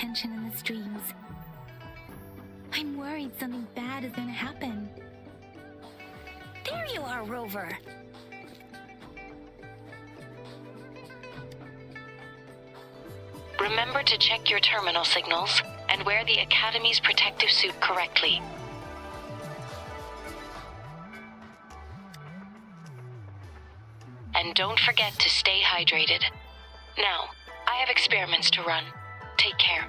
attention in the streams. I'm worried something bad is gonna happen. There you are, Rover. Remember to check your terminal signals and wear the Academy's protective suit correctly. And don't forget to stay hydrated. Now, I have experiments to run. Take care.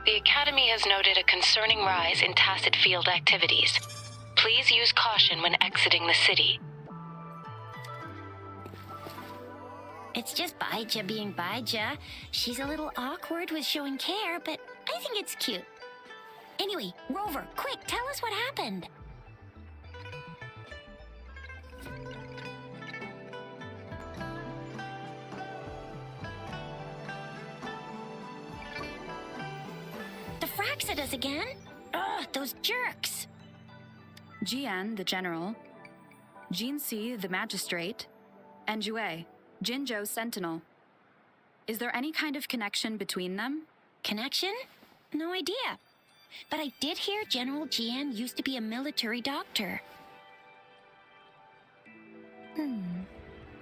The Academy has noted a concerning rise in tacit field activities. Please use caution when exiting the city. It's just Baija being Baija. She's a little awkward with showing care, but I think it's cute. Anyway, Rover, quick, tell us what happened. The Fraxidus again? Ugh, those jerks. Jian, the general, Jinsi, the magistrate, and Jue, Jinzhou's sentinel. Is there any kind of connection between them? Connection? No idea. But I did hear General Jian used to be a military doctor.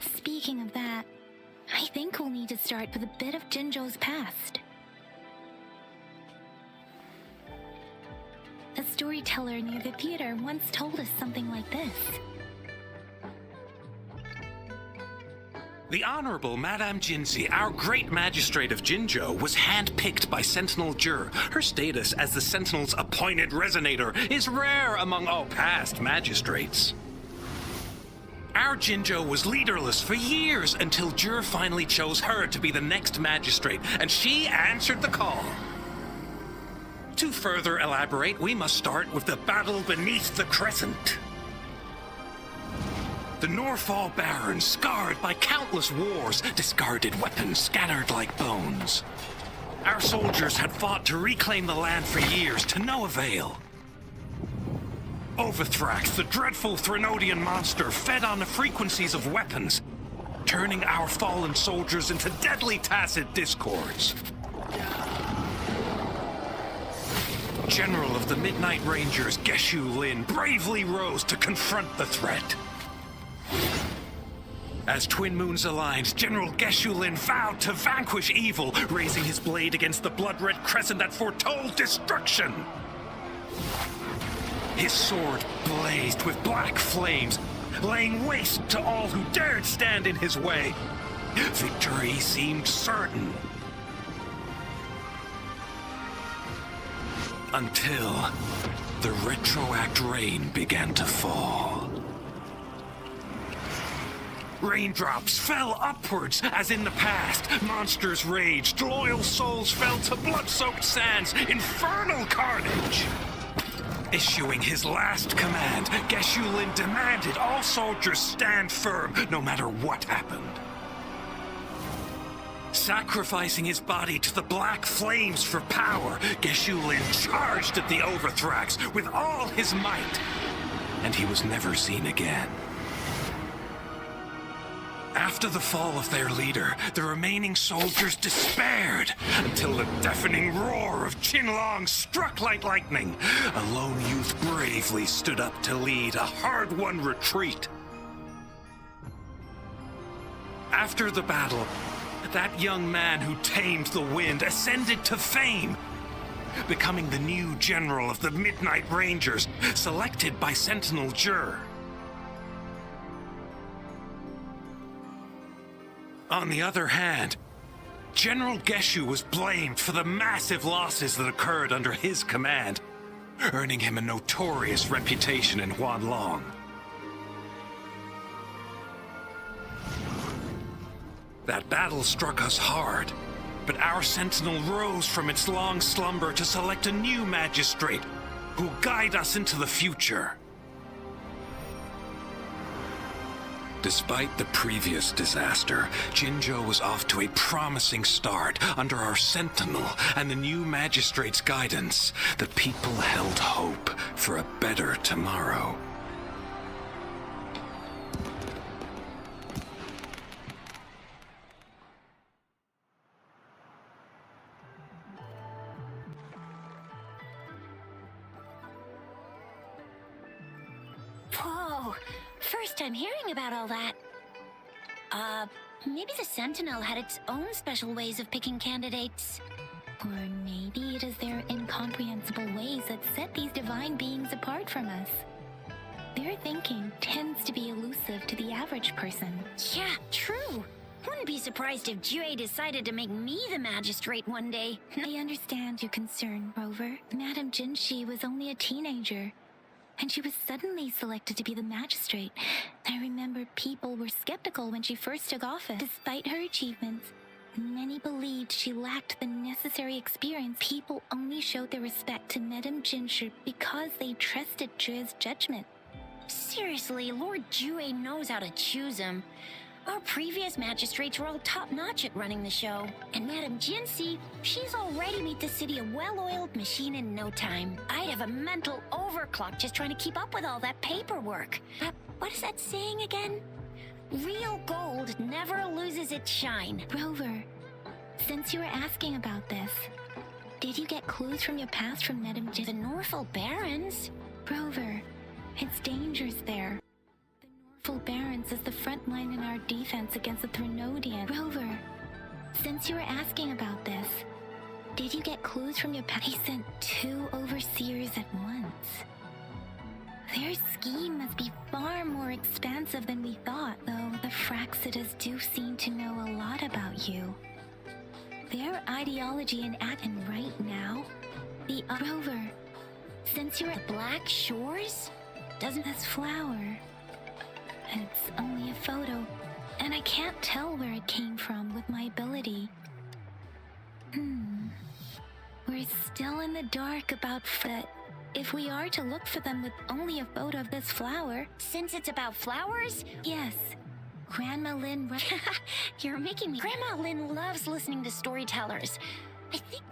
Speaking of that, I think we'll need to start with a bit of Jinzhou's past. A storyteller near the theater once told us something like this. The Honorable Madame Jinzi, our great magistrate of Jinzhou, was handpicked by Sentinel Jur. Her status as the Sentinel's appointed resonator is rare among all past magistrates. Our Jinzhou was leaderless for years until Jur finally chose her to be the next magistrate, and she answered the call. To further elaborate, we must start with the battle beneath the Crescent. The Norfall Barons, scarred by countless wars, discarded weapons scattered like bones. Our soldiers had fought to reclaim the land for years, to no avail. Overthrax, the dreadful Threnodian monster, fed on the frequencies of weapons, turning our fallen soldiers into deadly tacit discords. General of the Midnight Rangers, Geshu Lin, bravely rose to confront the threat. As Twin Moons aligned, General Geshu Lin vowed to vanquish evil, raising his blade against the blood-red crescent that foretold destruction. His sword blazed with black flames, laying waste to all who dared stand in his way. Victory seemed certain. Until the retroact rain began to fall. Raindrops fell upwards, as in the past. Monsters raged, loyal souls fell to blood-soaked sands, infernal carnage. Issuing his last command, Geshu Lin demanded all soldiers stand firm, no matter what happened. Sacrificing his body to the black flames for power, Geshu Lin charged at the Overthrax with all his might, and he was never seen again. After the fall of their leader, the remaining soldiers despaired until the deafening roar of Qinlong struck like lightning. A lone youth bravely stood up to lead a hard-won retreat. After the battle, that young man who tamed the wind ascended to fame, becoming the new general of the Midnight Rangers, selected by Sentinel Jur. On the other hand, General Geshu was blamed for the massive losses that occurred under his command, earning him a notorious reputation in Huanlong. That battle struck us hard, but our sentinel rose from its long slumber to select a new magistrate who'll guide us into the future. Despite the previous disaster, Jinzhou was off to a promising start under our sentinel and the new magistrate's guidance. The people held hope for a better tomorrow. Whoa, first time hearing about all that. Maybe the Sentinel had its own special ways of picking candidates. Or maybe it is their incomprehensible ways that set these divine beings apart from us. Their thinking tends to be elusive to the average person. Yeah, true. Wouldn't be surprised if Jue decided to make me the magistrate one day. I understand your concern, Rover. Madame Jinshi was only a teenager, and she was suddenly selected to be the magistrate. I remember people were skeptical when she first took office. Despite her achievements, many believed she lacked the necessary experience. People only showed their respect to Madame Jinshi because they trusted Jue's judgment. Seriously, Lord Jue knows how to choose him. Our previous magistrates were all top-notch at running the show. And Madame Jinshi, she's already made the city a well-oiled machine in no time. I'd have a mental overclock just trying to keep up with all that paperwork. What is that saying again? Real gold never loses its shine. Rover, since you were asking about this, did you get clues from your past from Madame Jinshi? The Norfolk Barons? Rover, it's dangerous there. The Norfolk Barons is the front line in our defense against the Threnodian. Rover, since you were asking about this, did you get clues from your past? They sent 2 overseers at once. Their scheme must be far more expansive than we thought, though the Fraxidas do seem to know a lot about you. Their ideology and right now, the Rover, since you're at The Black Shores? doesn't this flower. It's only a photo, and I can't tell where it came from with my ability. We're still in the dark about that. If we are to look for them with only a photo of this flower... Since it's about flowers? Yes, Grandma Lynn... You're making me... Grandma Lynn loves listening to storytellers. I think...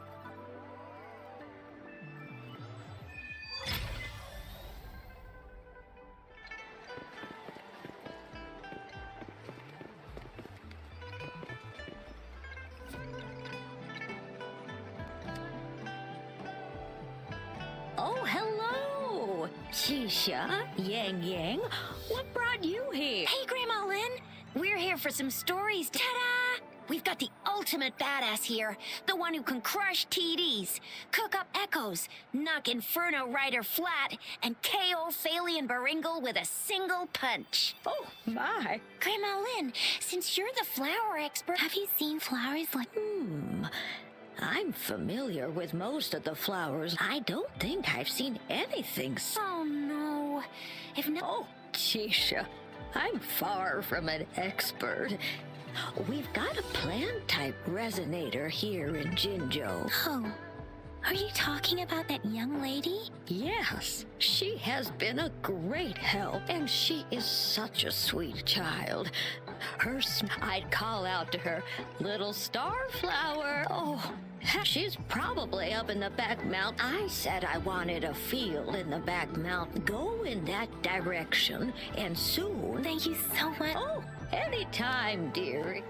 Oh, hello! Shisha, Yang Yang, what brought you here? Hey, Grandma Lynn! We're here for some stories. Ta-da! We've got the ultimate badass here. The one who can crush TDs, cook up echoes, knock Inferno Rider flat, and KO Phalian Baringle with a single punch. Oh, my. Grandma Lynn, since you're the flower expert... Have you seen flowers like... I'm familiar with most of the flowers. I don't think I've seen anything Oh, no. If not... Oh, Shisha, I'm far from an expert. We've got a plant-type resonator here in Jinzhou. Oh, are you talking about that young lady? Yes, she has been a great help, and she is such a sweet child. I'd call out to her, little starflower. Oh, she's probably up in the back mountain. I said I wanted a field in the back mountain. Go in that direction, and soon... Thank you so much. Oh, anytime, dearie.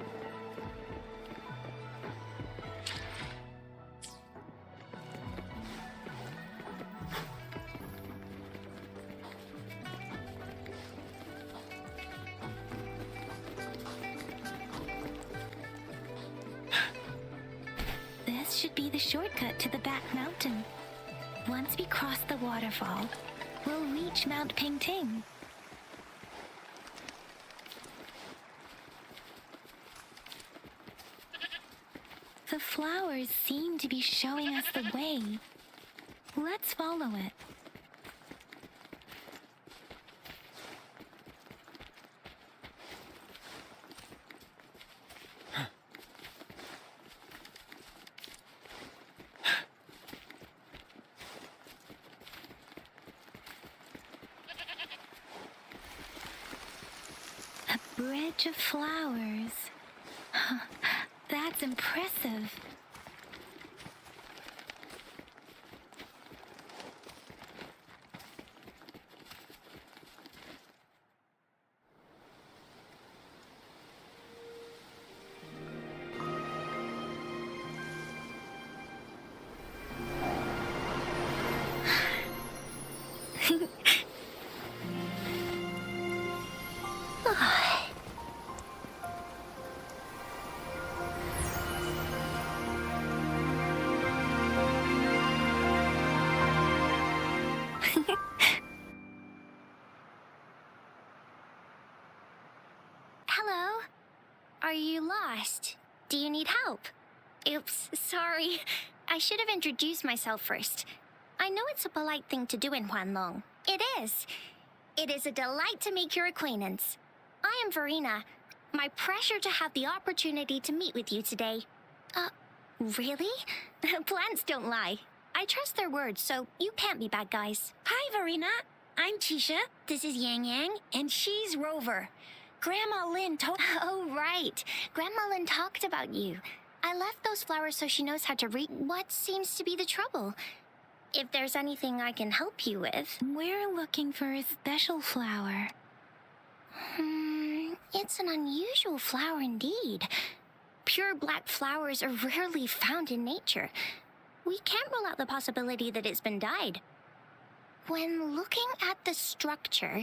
This should be the shortcut to the back mountain. Once we cross the waterfall, we'll reach Mount Pingting. The flowers seem to be showing us the way. Let's follow it. A bridge of flowers. That's impressive. Are you lost? Do you need help? Oops, sorry. I should have introduced myself first. I know it's a polite thing to do in Huanlong. It is. It is a delight to make your acquaintance. I am Verena. My pleasure to have the opportunity to meet with you today. Really? Plants don't lie. I trust their words, so you can't be bad guys. Hi, Verena. I'm Tisha. This is Yang Yang, and she's Rover. Grandma Lynn told... Oh, right. Grandma Lynn talked about you. I left those flowers so she knows how to read what seems to be the trouble. If there's anything I can help you with... We're looking for a special flower. It's an unusual flower indeed. Pure black flowers are rarely found in nature. We can't rule out the possibility that it's been dyed. When looking at the structure,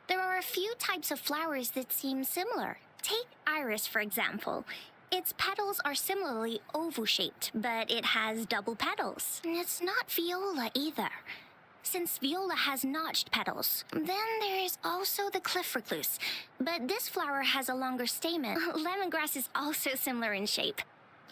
there are a few types of flowers that seem similar. Take iris, for example. Its petals are similarly oval-shaped, but it has double petals. And it's not viola either, since viola has notched petals. Then there is also the cliff recluse, but this flower has a longer stamen. Lemongrass is also similar in shape.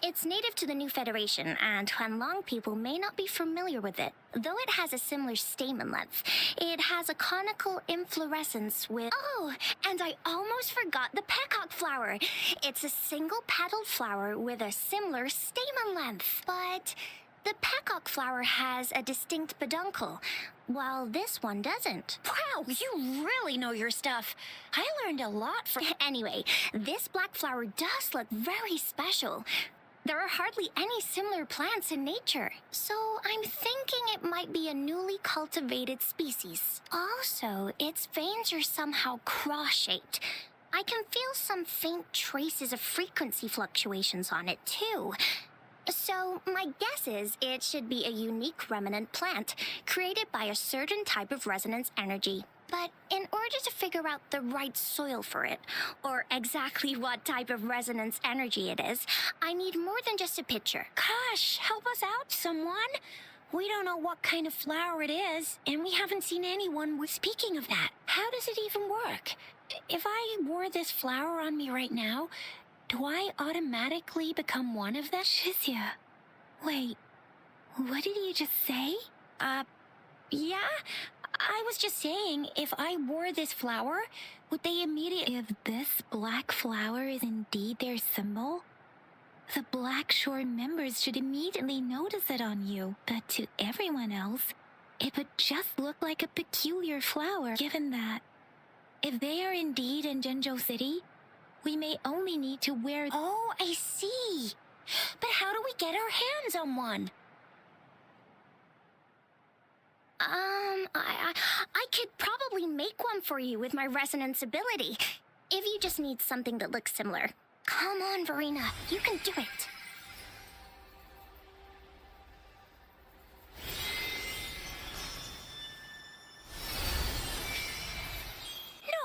It's native to the New Federation, and Huanlong people may not be familiar with it. Though it has a similar stamen length, it has a conical inflorescence with... Oh, and I almost forgot the peacock flower. It's a single-petaled flower with a similar stamen length, but the peacock flower has a distinct peduncle, while this one doesn't. Wow, you really know your stuff. I learned a lot from... Anyway, this black flower does look very special. There are hardly any similar plants in nature, so I'm thinking it might be a newly cultivated species. Also, its veins are somehow cross-shaped. I can feel some faint traces of frequency fluctuations on it, too. So, my guess is it should be a unique remnant plant, created by a certain type of resonance energy. But in order to figure out the right soil for it, or exactly what type of resonance energy it is, I need more than just a picture. Gosh, help us out, someone. We don't know what kind of flower it is, and we haven't seen anyone. Speaking of that, how does it even work? If I wore this flower on me right now, do I automatically become one of them? Shizia, wait, what did you just say? Yeah? I was just saying, if I wore this flower, would they immediately... If this black flower is indeed their symbol, the Black Shore members should immediately notice it on you. But to everyone else, it would just look like a peculiar flower, given that if they are indeed in Jinzhou City, we may only need to wear... Oh, I see. But how do we get our hands on one? I could probably make one for you with my resonance ability, if you just need something that looks similar. Come on, Verena, you can do it.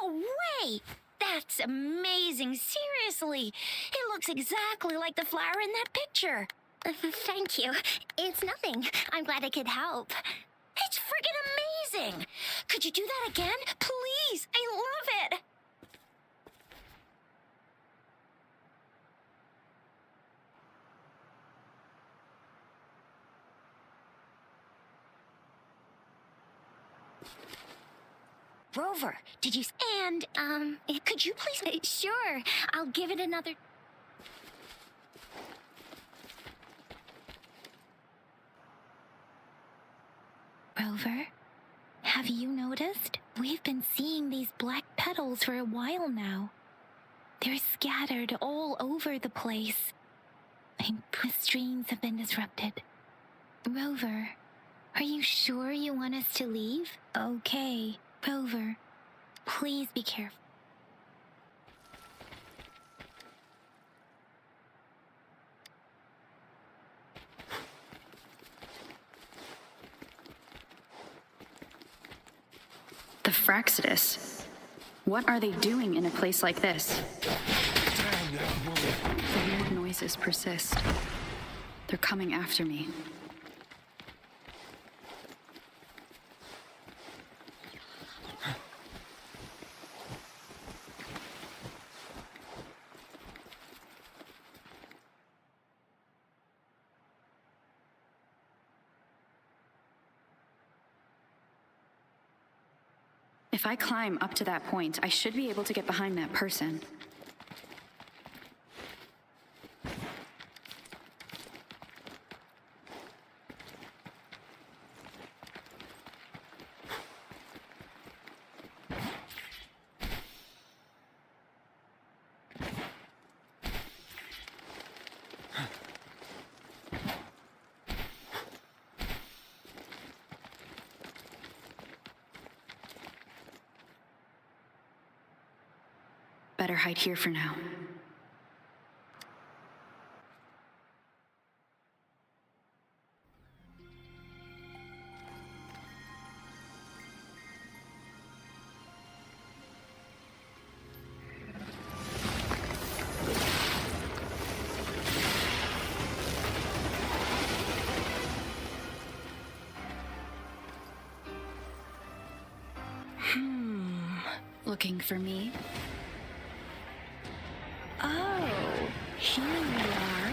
No way! That's amazing, seriously. It looks exactly like the flower in that picture. Thank you. It's nothing. I'm glad I could help. It's friggin' amazing! Could you do that again? Please! I love it! Rover, did you... And, could you please... Sure. I'll give it another... Rover, have you noticed? We've been seeing these black petals for a while now. They're scattered all over the place. The streams have been disrupted. Rover, are you sure you want us to leave? Okay, Rover, please be careful. The Fraxidus. What are they doing in a place like this? The weird noises persist. They're coming after me. If I climb up to that point, I should be able to get behind that person. Better hide here for now. Looking for me? Oh, here you are.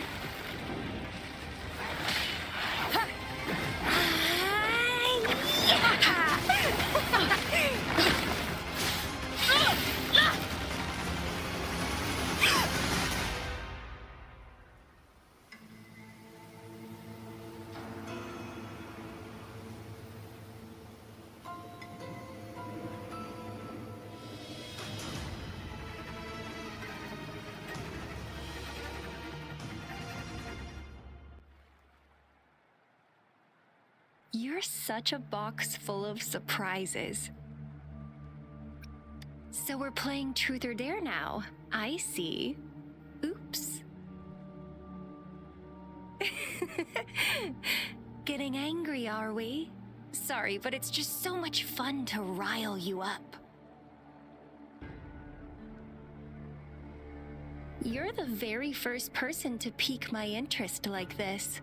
You're such a box full of surprises. So we're playing Truth or Dare now. I see. Oops. Getting angry, are we? Sorry, but it's just so much fun to rile you up. You're the very first person to pique my interest like this.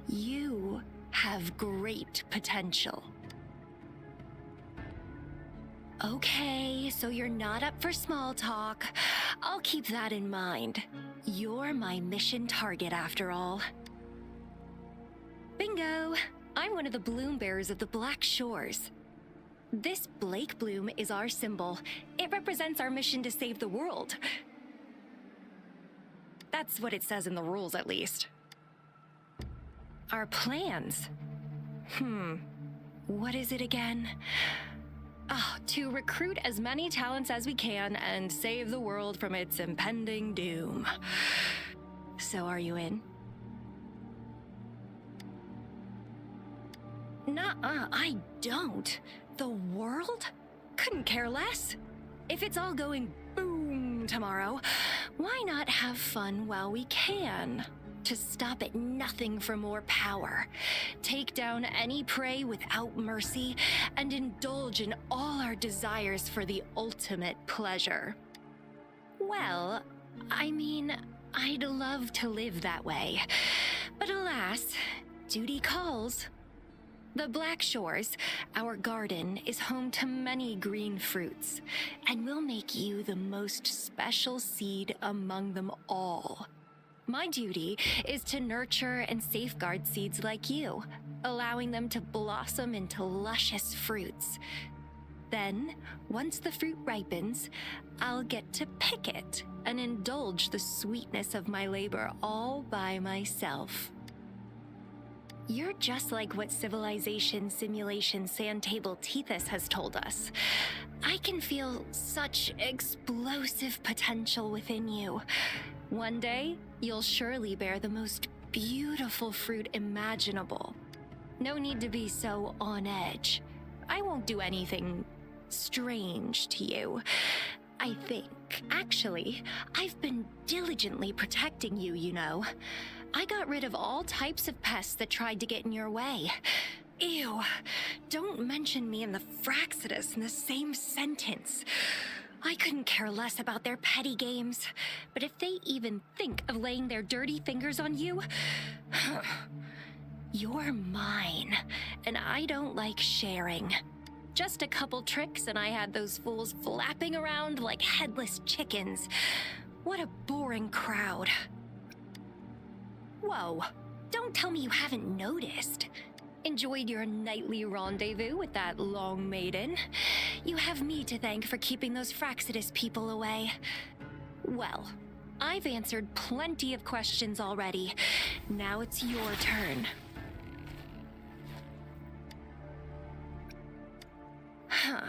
You have great potential. Okay, so you're not up for small talk. I'll keep that in mind. You're my mission target after all. Bingo! I'm one of the bloom bearers of the Black Shores. This Blake bloom is our symbol. It represents our mission to save the world. That's what it says in the rules, at least. Our plans? What is it again? To recruit as many talents as we can and save the world from its impending doom. So are you in? Nuh-uh, I don't. The world? Couldn't care less. If it's all going boom tomorrow, why not have fun while we can? To stop at nothing for more power, take down any prey without mercy, and indulge in all our desires for the ultimate pleasure. Well, I mean, I'd love to live that way, but alas, duty calls. The Black Shores, our garden, is home to many green fruits, and we'll make you the most special seed among them all. My duty is to nurture and safeguard seeds like you, allowing them to blossom into luscious fruits. Then, once the fruit ripens, I'll get to pick it and indulge the sweetness of my labor all by myself. You're just like what Civilization Simulation Sandtable Tethys has told us. I can feel such explosive potential within you. One day, you'll surely bear the most beautiful fruit imaginable. No need to be so on edge. I won't do anything strange to you. I think, actually, I've been diligently protecting you, you know. I got rid of all types of pests that tried to get in your way. Ew, don't mention me and the Fraxidus in the same sentence. I couldn't care less about their petty games, but if they even think of laying their dirty fingers on you, you're mine, and I don't like sharing. Just a couple tricks and I had those fools flapping around like headless chickens. What a boring crowd. Whoa, don't tell me you haven't noticed. Enjoyed your nightly rendezvous with that long maiden? You have me to thank for keeping those Fraxidus people away. Well, I've answered plenty of questions already. Now it's your turn. Huh.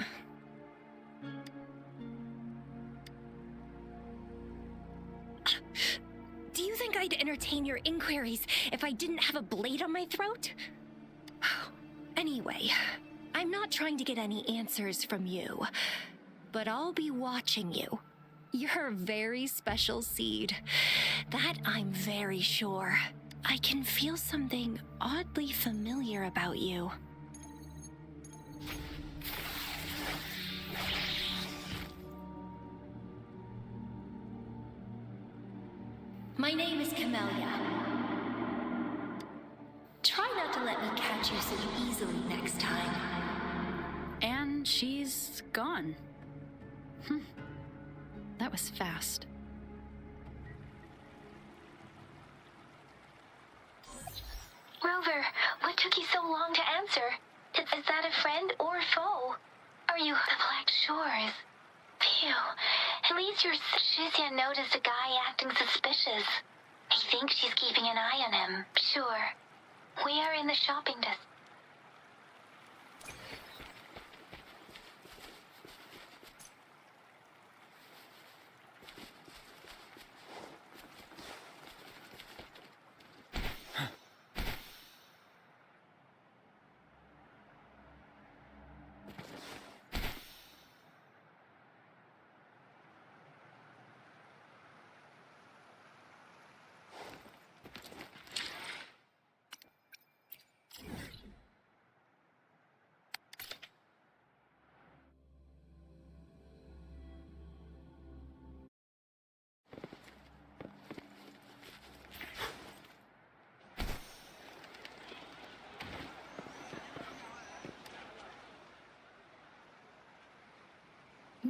Do you think I'd entertain your inquiries if I didn't have a blade on my throat? Anyway, I'm not trying to get any answers from you, but I'll be watching you. You're a very special seed. That I'm very sure. I can feel something oddly familiar about you. My name is Camellia. Try not to let me catch you so easily next time. And she's gone. That was fast. Rover, what took you so long to answer? Is that a friend or foe? Are you the Black Shores? Phew. At least your Shizia noticed a guy acting suspicious. I think she's keeping an eye on him. Sure. We are in the shopping district.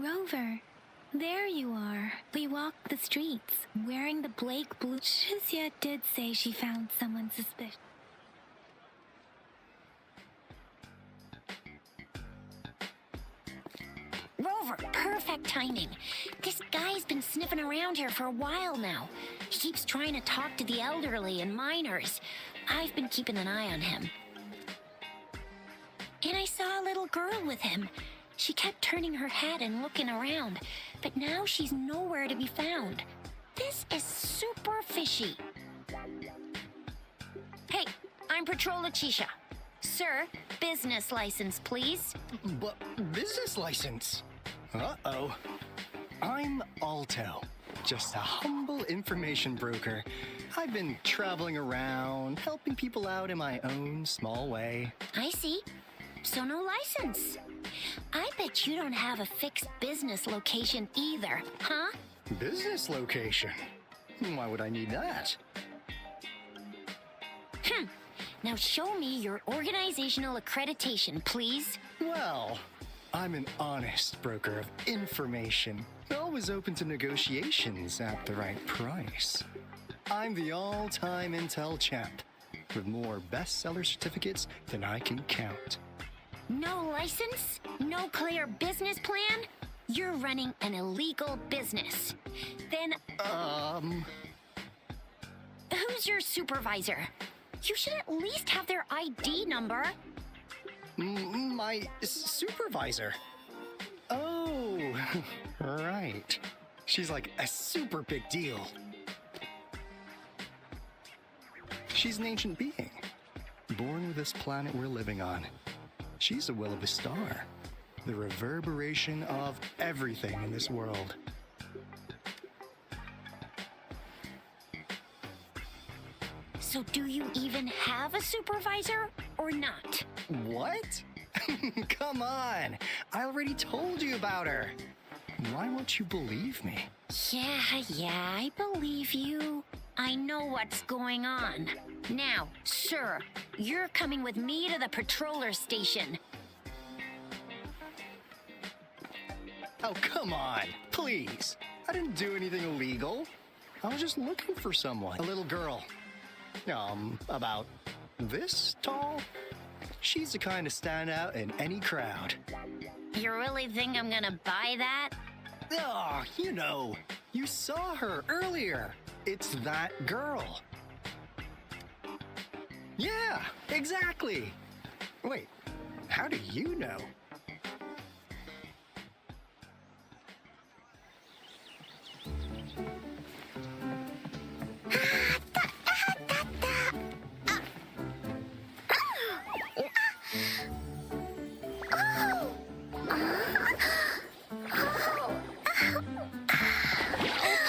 Rover, there you are. We walked the streets, wearing the Blake blue. Shizia did say she found someone suspicious. Rover, perfect timing. This guy's been sniffing around here for a while now. He keeps trying to talk to the elderly and minors. I've been keeping an eye on him. And I saw a little girl with him. She kept turning her head and looking around, but now she's nowhere to be found. This is super fishy. Hey, I'm Patrol Letitia. Sir, business license, please. But business license? Uh-oh. I'm Alto, just a humble information broker. I've been traveling around, helping people out in my own small way. I see. So no license. I bet you don't have a fixed business location either, huh? Business location? Why would I need that? Now show me your organizational accreditation, please. Well, I'm an honest broker of information. Always open to negotiations at the right price. I'm the all-time intel champ, with more bestseller certificates than I can count. No license? No clear business plan? You're running an illegal business. Then, who's your supervisor? You should at least have their ID number. My supervisor? Oh, right. She's like a super big deal. She's an ancient being, born with this planet we're living on. She's a will of a star, the reverberation of everything in this world. So do you even have a supervisor or not? What? Come on, I already told you about her. Why won't you believe me? Yeah, I believe you. I know what's going on. Now, sir, you're coming with me to the patroller station. Oh, come on, please. I didn't do anything illegal. I was just looking for someone. A little girl. About this tall? She's the kind to stand out in any crowd. You really think I'm gonna buy that? Oh, you know, you saw her earlier. It's that girl. Yeah, exactly. Wait, how do you know?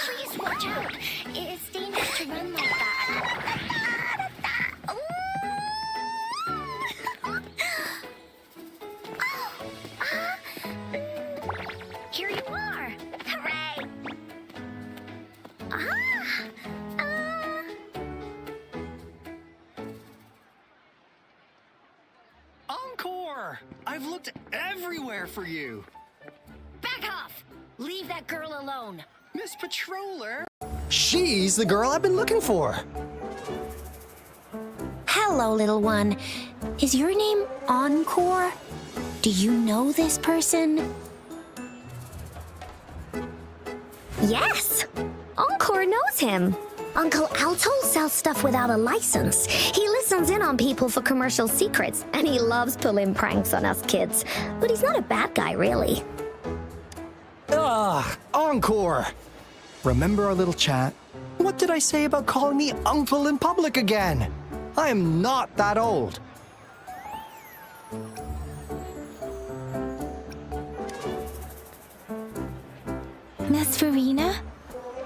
Please watch out. It's dangerous to run like that. Here you are. Hooray! Encore! I've looked everywhere for you. Back off! Leave that girl alone. Miss Patroller. She's the girl I've been looking for. Hello, little one. Is your name Encore? Do you know this person? Yes! Encore knows him. Uncle Alto sells stuff without a license. He listens in on people for commercial secrets, and he loves pulling pranks on us kids. But he's not a bad guy, really. Encore! Remember our little chat? What did I say about calling me uncle in public again? I am not that old. Miss Verena?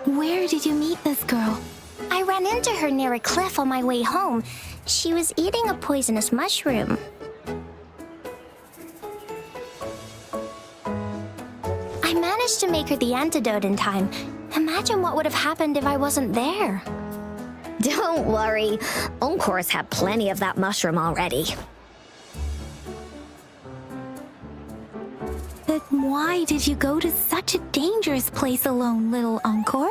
Where did you meet this girl? I ran into her near a cliff on my way home. She was eating a poisonous mushroom. I managed to make her the antidote in time. Imagine what would have happened if I wasn't there. Don't worry. Encore's had plenty of that mushroom already. But why did you go to such a dangerous place alone, little Encore?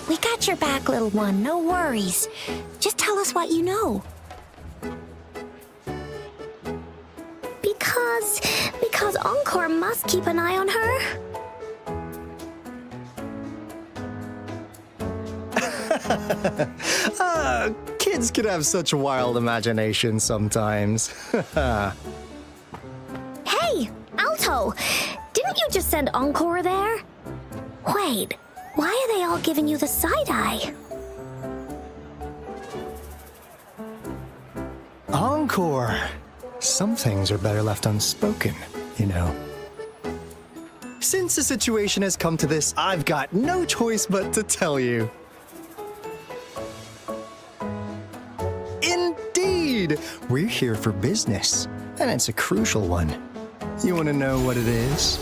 We got your back, little one. No worries. Just tell us what you know. Because Encore must keep an eye on her. Kids can have such wild imaginations sometimes. Hey, Alto! Didn't you just send Encore there? Wait, why are they all giving you the side eye? Encore! Some things are better left unspoken, you know. Since the situation has come to this, I've got no choice but to tell you. Indeed! We're here for business, and it's a crucial one. You want to know what it is?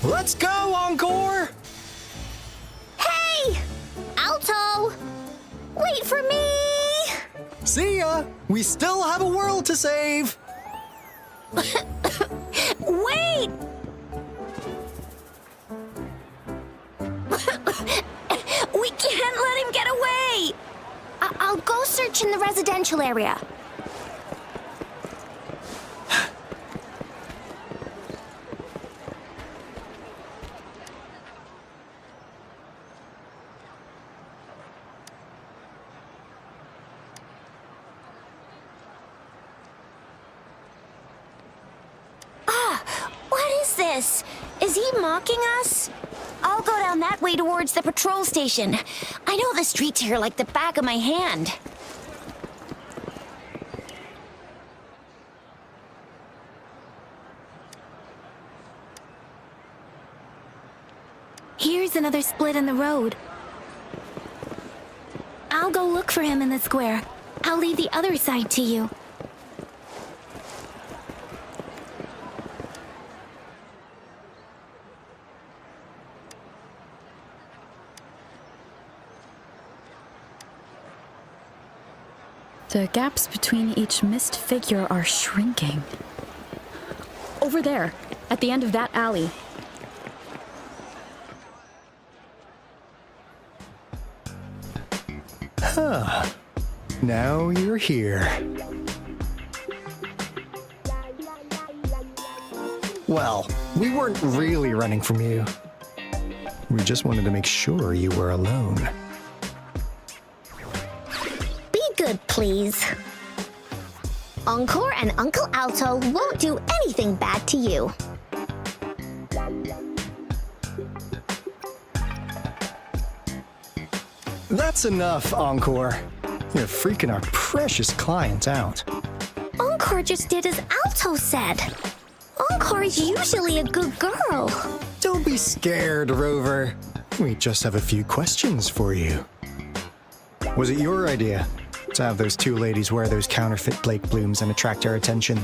Let's go, Encore! Hey! Alto! Wait for me! See ya! We still have a world to save! Wait! We can't let him get away! I'll go search in the residential area. What is this? Is he mocking us? I'll go down that way towards the patrol station. I know the streets here like the back of my hand. Here's another split in the road. I'll go look for him in the square. I'll leave the other side to you. The gaps between each missed figure are shrinking. Over there, at the end of that alley. Huh. Now you're here. Well, we weren't really running from you. We just wanted to make sure you were alone. Be good, please. Encore and Uncle Alto won't do anything bad to you. That's enough, Encore. You're freaking our precious client out. Encore just did as Alto said. Encore is usually a good girl. Don't be scared, Rover. We just have a few questions for you. Was it your idea to have those two ladies wear those counterfeit Blake blooms and attract our attention?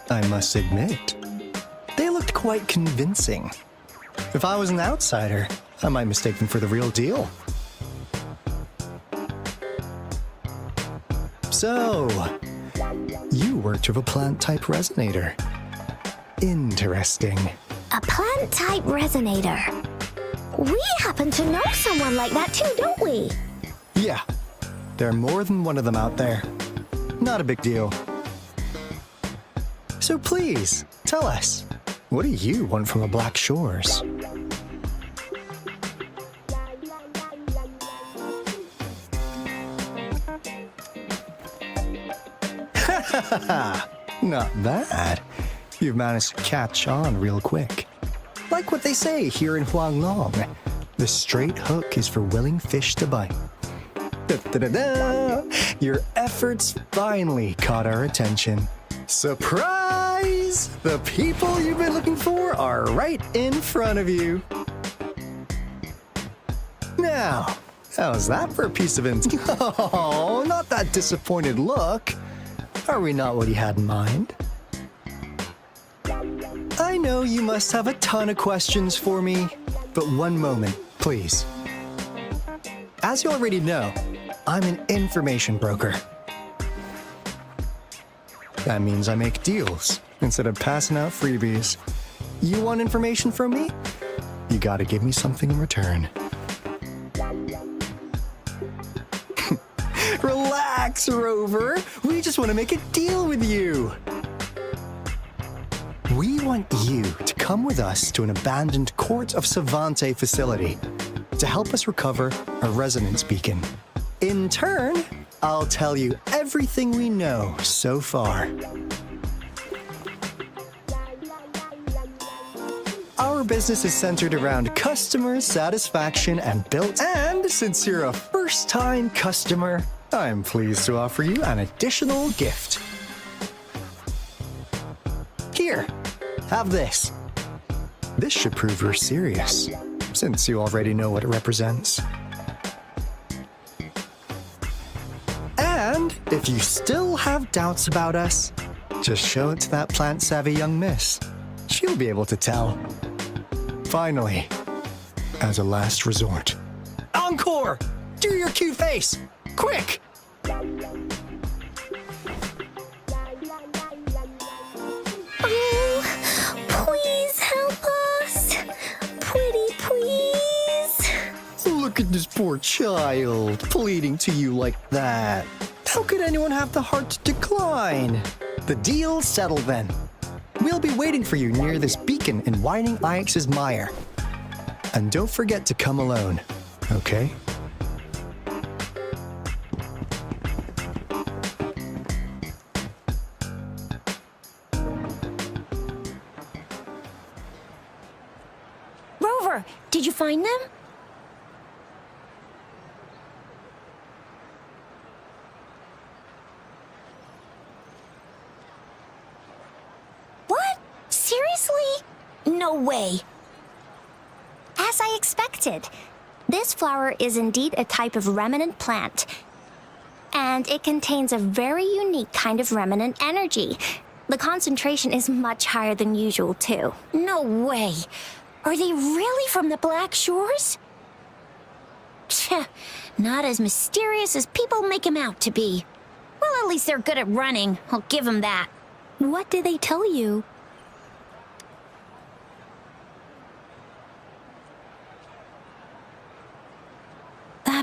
I must admit, they looked quite convincing. If I was an outsider, I might mistake them for the real deal. So, you worked with a plant-type resonator. Interesting. A plant-type resonator. We happen to know someone like that too, don't we? Yeah, there are more than one of them out there. Not a big deal. So please, tell us, what do you want from the Black Shores? Not bad. You've managed to catch on real quick. Like what they say here in Huanglong, the straight hook is for willing fish to bite. Da-da-da-da! Your efforts finally caught our attention. Surprise! The people you've been looking for are right in front of you. Now, how's that for a piece of info? Oh, not that disappointed look. Are we not what you had in mind? I know you must have a ton of questions for me, but one moment, please. As you already know, I'm an information broker. That means I make deals instead of passing out freebies. You want information from me? You gotta give me something in return. Relax, Rover. We just want to make a deal with you. We want you to come with us to an abandoned Court of Savante facility to help us recover a resonance beacon. In turn, I'll tell you everything we know so far. Our business is centered around customer satisfaction and built. And since you're a first-time customer, I'm pleased to offer you an additional gift. Here, have this. This should prove you're serious, since you already know what it represents. And if you still have doubts about us, just show it to that plant-savvy young miss. She'll be able to tell. Finally, as a last resort, Encore! Do your cute face! Quick! Oh, please help us. Pretty please. Look at this poor child, pleading to you like that. How could anyone have the heart to decline? The deal's settled then. We'll be waiting for you near this beacon in Whining Ix's mire. And don't forget to come alone, okay? Rover, did you find them? What? Seriously? No way. As I expected. This flower is indeed a type of remnant plant. And it contains a very unique kind of remnant energy. The concentration is much higher than usual, too. No way. Are they really from the Black Shores? Tch, not as mysterious as people make them out to be. Well, at least they're good at running. I'll give them that. What did they tell you?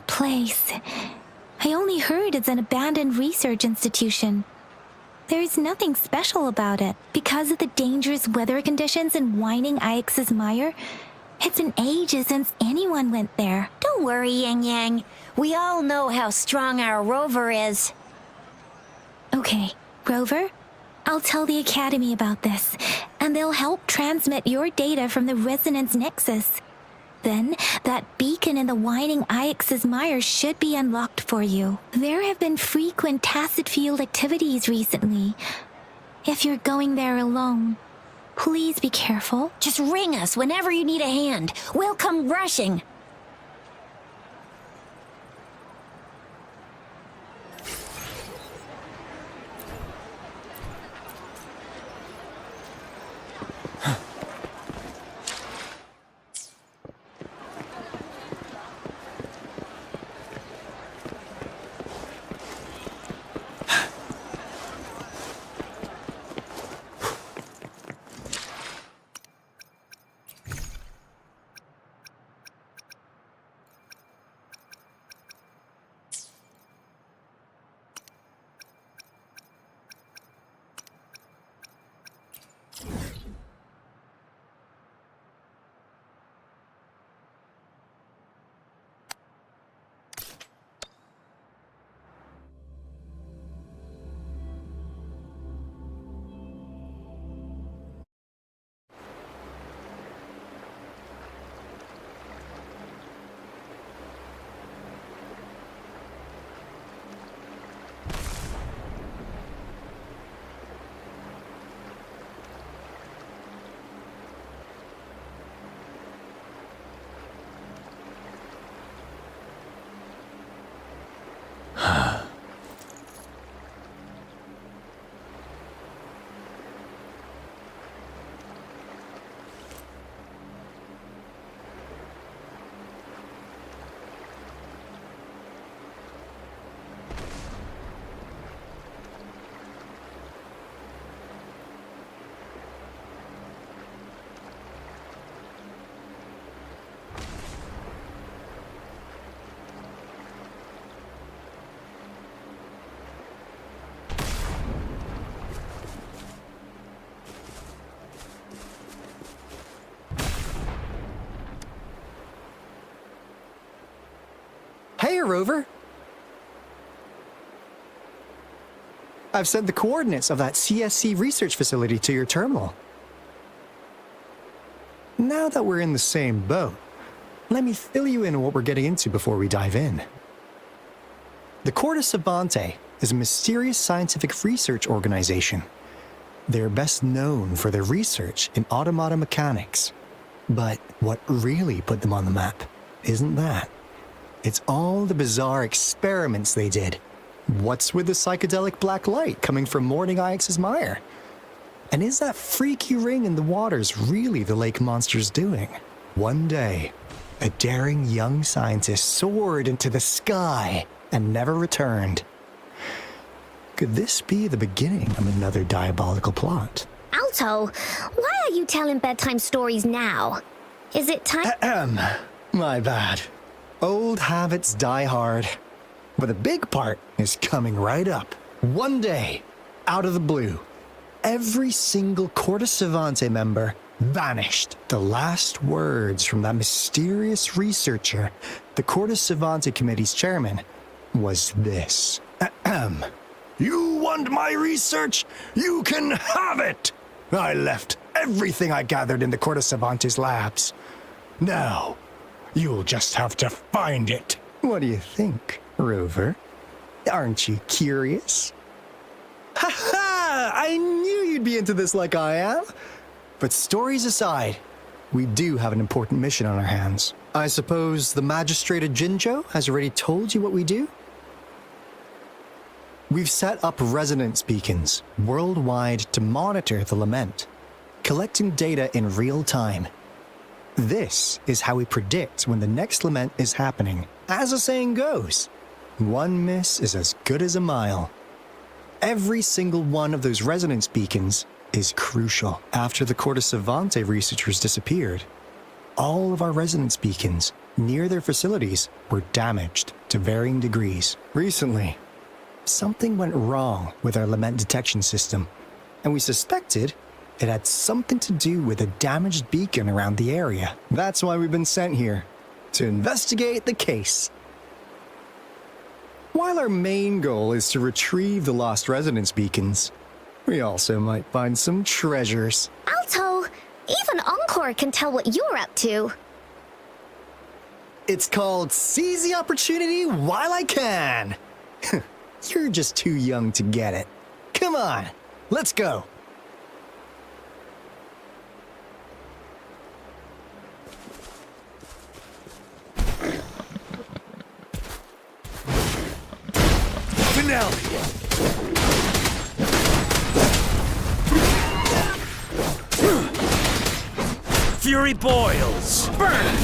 that place. I only heard it's an abandoned research institution. There's nothing special about it. Because of the dangerous weather conditions in Whining Ix's Mire, it's been ages since anyone went there. Don't worry, Yang Yang. We all know how strong our rover is. Okay, Rover, I'll tell the Academy about this, and they'll help transmit your data from the Resonance Nexus. Then, that beacon in the Whining Ix's Mire should be unlocked for you. There have been frequent tacit field activities recently. If you're going there alone, please be careful. Just ring us whenever you need a hand. We'll come rushing. Hey, Rover! I've sent the coordinates of that CSC research facility to your terminal. Now that we're in the same boat, let me fill you in on what we're getting into before we dive in. The Corda Savante is a mysterious scientific research organization. They're best known for their research in automata mechanics. But what really put them on the map isn't that. It's all the bizarre experiments they did. What's with the psychedelic black light coming from Morning Ix's Mire? And is that freaky ring in the waters really the lake monster's doing? One day, a daring young scientist soared into the sky and never returned. Could this be the beginning of another diabolical plot? Alto, why are you telling bedtime stories now? Is it time? My bad. Old habits die hard. But the big part is coming right up. One day, out of the blue, every single Corda Savante member vanished. The last words from that mysterious researcher, the Corda Savante Committee's chairman, was this. You want my research? You can have it! I left everything I gathered in the Corda Savante's labs. Now, you'll just have to find it. What do you think, Rover? Aren't you curious? Ha ha! I knew you'd be into this like I am. But stories aside, we do have an important mission on our hands. I suppose the magistrate of Jinzhou has already told you what we do? We've set up resonance beacons worldwide to monitor the lament, collecting data in real time. This is how we predict when the next lament is happening. As the saying goes, one miss is as good as a mile. Every single one of those resonance beacons is crucial. After the Corda Savante researchers disappeared, all of our resonance beacons near their facilities were damaged to varying degrees. Recently, something went wrong with our lament detection system, and we suspected it had something to do with a damaged beacon around the area. That's why we've been sent here, to investigate the case. While our main goal is to retrieve the lost residence beacons, we also might find some treasures. Alto, even Encore can tell what you're up to. It's called Seize the Opportunity While I Can. You're just too young to get it. Come on, let's go. Finale. Fury boils! Burn!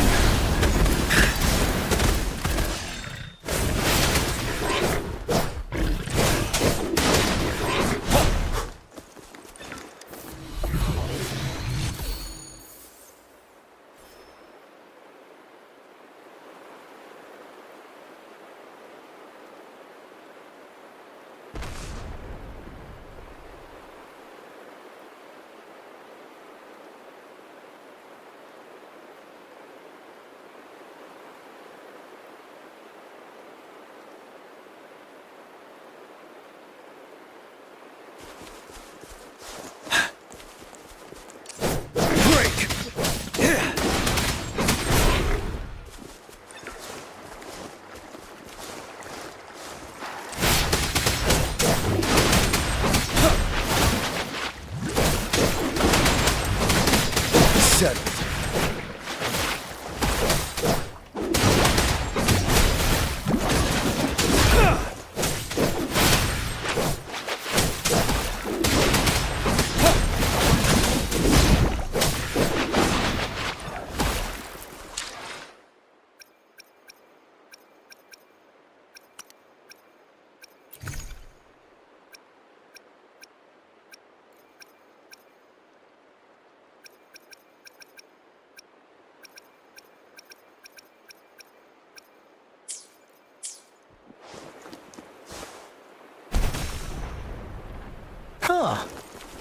Huh.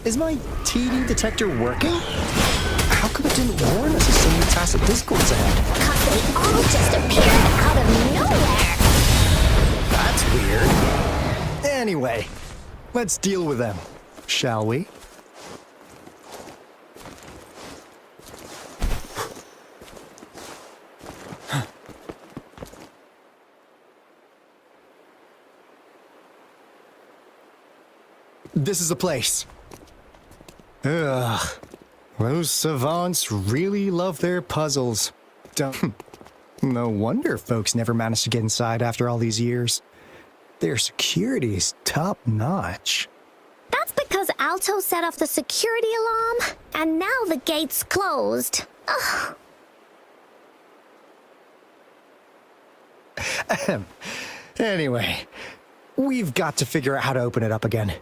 Is my TD detector working? How come it didn't warn us of so many tacit discords ahead? Cause they all just appeared out of nowhere. That's weird. Anyway, let's deal with them, shall we? This is the place. Ugh. Those savants really love their puzzles. Don't. No wonder folks never managed to get inside after all these years. Their security's top notch. That's because Alto set off the security alarm, and now the gate's closed. Ugh. Anyway, we've got to figure out how to open it up again.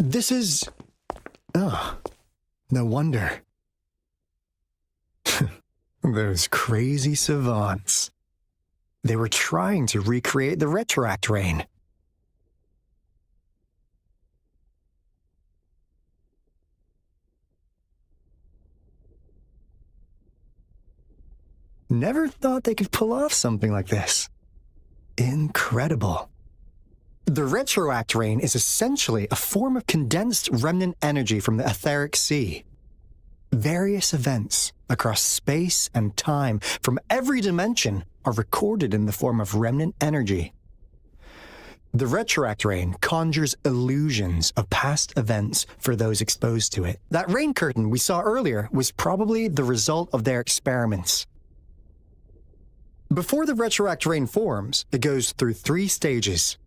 This is... Oh, no wonder. Those crazy savants. They were trying to recreate the retroact rain. Never thought they could pull off something like this. Incredible. The retroact rain is essentially a form of condensed remnant energy from the etheric sea. Various events across space and time from every dimension are recorded in the form of remnant energy. The retroact rain conjures illusions of past events for those exposed to it. That rain curtain we saw earlier was probably the result of their experiments. Before the retroact rain forms, it goes through 3 stages.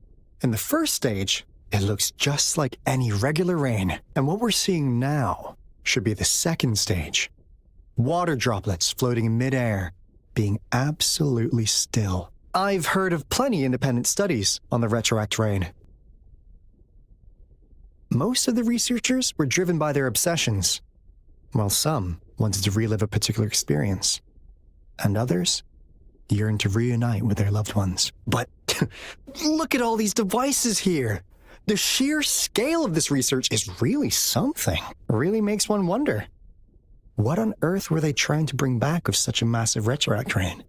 In the first stage, it looks just like any regular rain, and what we're seeing now should be the second stage. Water droplets floating in midair, being absolutely still. I've heard of plenty independent studies on the retroact rain. Most of the researchers were driven by their obsessions, while some wanted to relive a particular experience, and others yearned to reunite with their loved ones. But look at all these devices here! The sheer scale of this research is really something. Really makes one wonder. What on earth were they trying to bring back with such a massive retroact rain?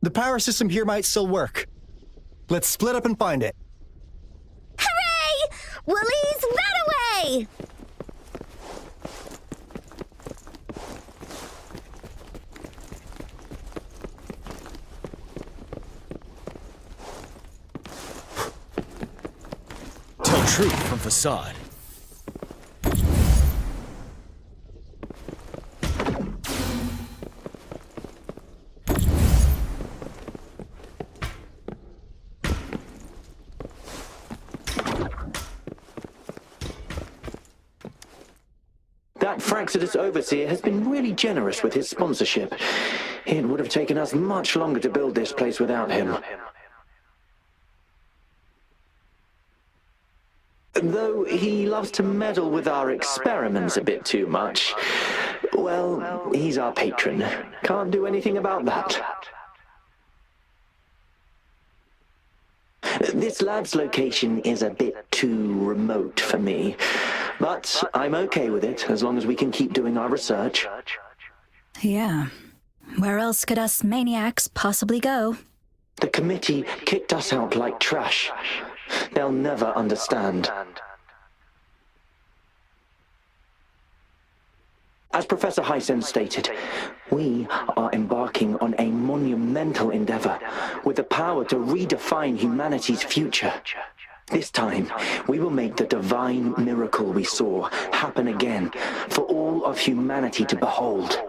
The power system here might still work. Let's split up and find it. Hooray! Woolies, run away! Tell truth from facade. That Fraxidus Overseer has been really generous with his sponsorship. It would have taken us much longer to build this place without him. Though he loves to meddle with our experiments a bit too much. Well, he's our patron. Can't do anything about that. This lab's location is a bit too remote for me. But I'm okay with it, as long as we can keep doing our research. Yeah. Where else could us maniacs possibly go? The committee kicked us out like trash. They'll never understand. As Professor Hysen stated, we are embarking on a monumental endeavor with the power to redefine humanity's future. This time, we will make the divine miracle we saw happen again for all of humanity to behold.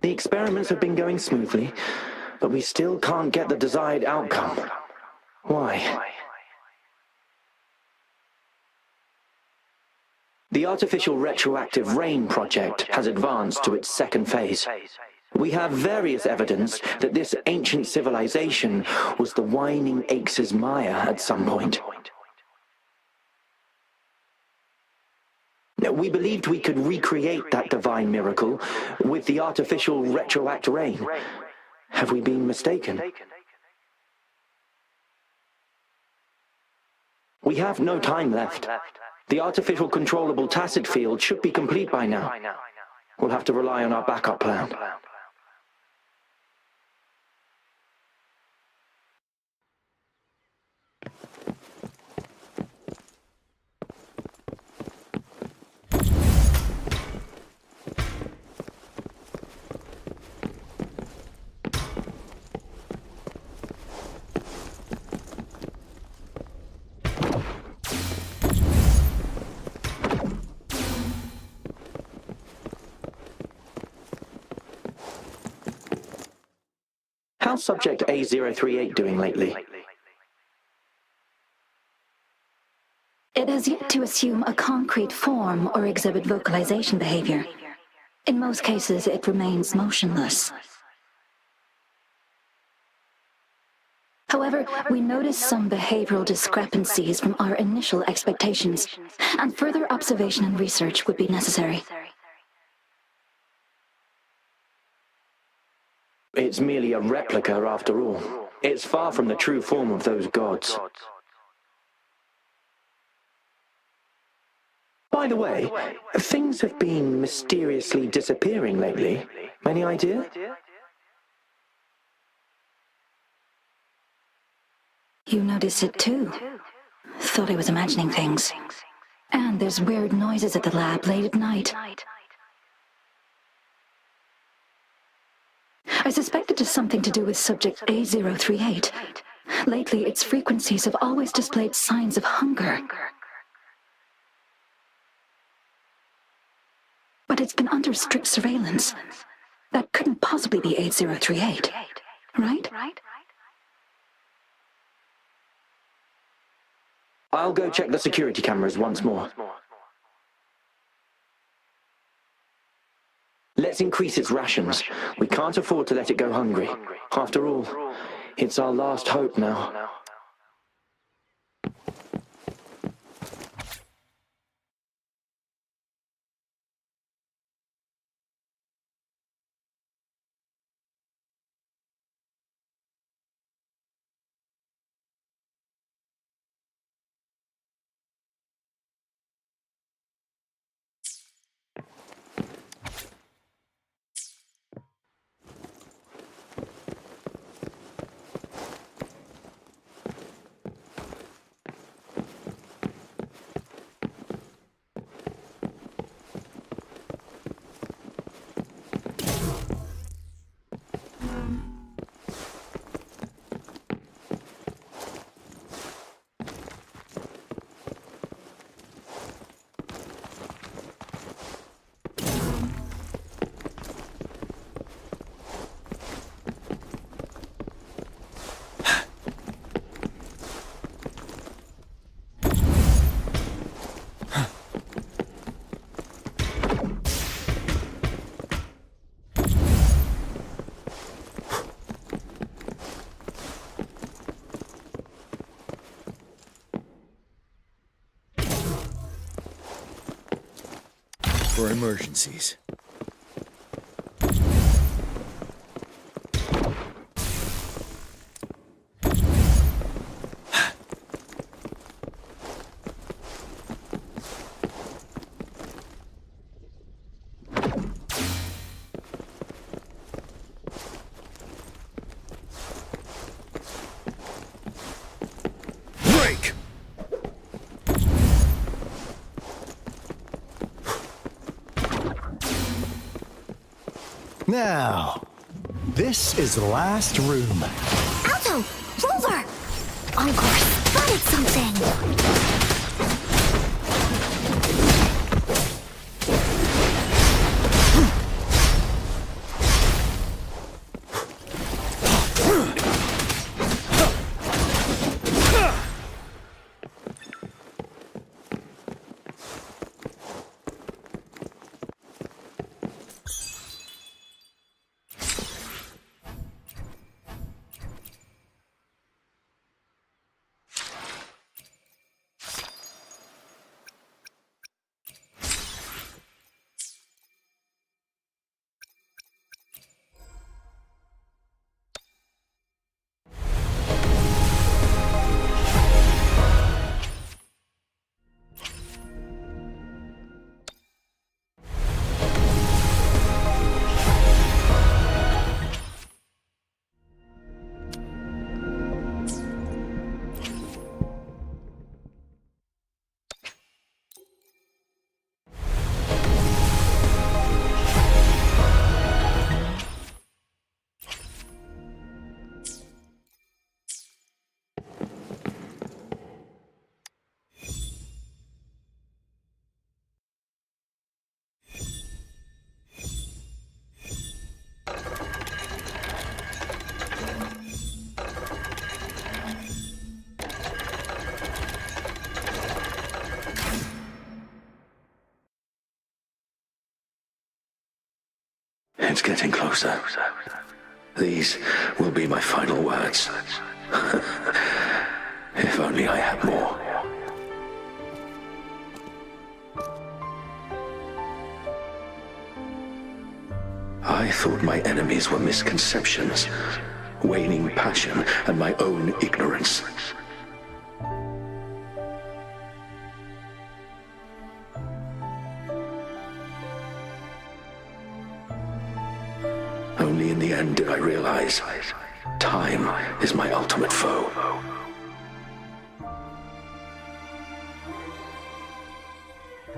The experiments have been going smoothly, but we still can't get the desired outcome. Why? The artificial retroactive rain project has advanced to its second phase. We have various evidence that this ancient civilization was the Whining Aches' Maya at some point. We believed we could recreate that divine miracle with the artificial retroact rain. Have we been mistaken? We have no time left. The artificial controllable tacit field should be complete by now. We'll have to rely on our backup plan. How's Subject A038 doing lately? It has yet to assume a concrete form or exhibit vocalization behavior. In most cases, it remains motionless. However, we noticed some behavioral discrepancies from our initial expectations, and further observation and research would be necessary. It's merely a replica after all. It's far from the true form of those gods. By the way, things have been mysteriously disappearing lately. Any idea? You notice it too. Thought I was imagining things. And there's weird noises at the lab late at night. I suspect it is something to do with subject A038. Lately, its frequencies have always displayed signs of hunger. But it's been under strict surveillance. That couldn't possibly be 8038, right? I'll go check the security cameras once more. Let's increase its rations. We can't afford to let it go hungry. After all, it's our last hope now. For emergencies. Break! Now, this is the last room. Alto! Rover! Encore spotted something! It's getting closer. These will be my final words. If only I had more. I thought my enemies were misconceptions, waning passion, and my own ignorance. Only in the end did I realize time is my ultimate foe.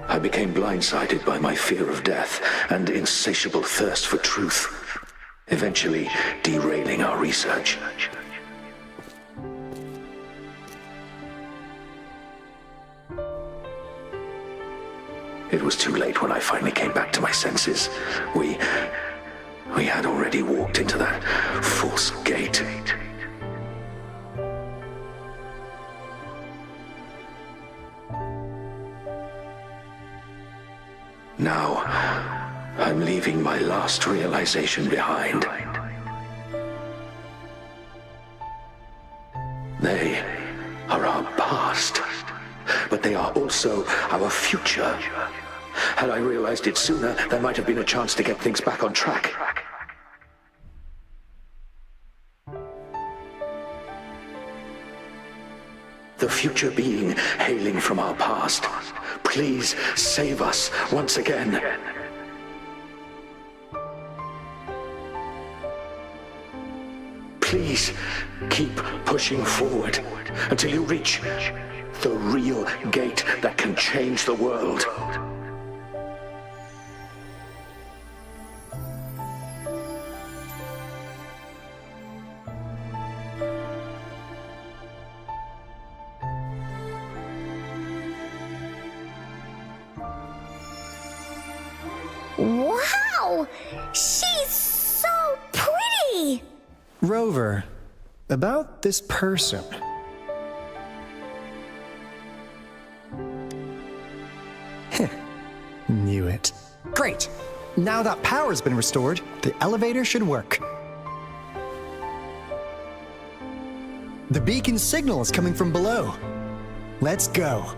I became blindsided by my fear of death and insatiable thirst for truth, eventually derailing our research. It was too late when I finally came back to my senses. We had already walked into that false gate. Now, I'm leaving my last realization behind. They are our past, but they are also our future. Had I realized it sooner, there might have been a chance to get things back on track. The future being hailing from our past. Please save us once again. Please keep pushing forward until you reach the real gate that can change the world. Wow! She's so pretty! Rover, about this person. Knew it. Great! Now that power's been restored, the elevator should work. The beacon signal is coming from below. Let's go.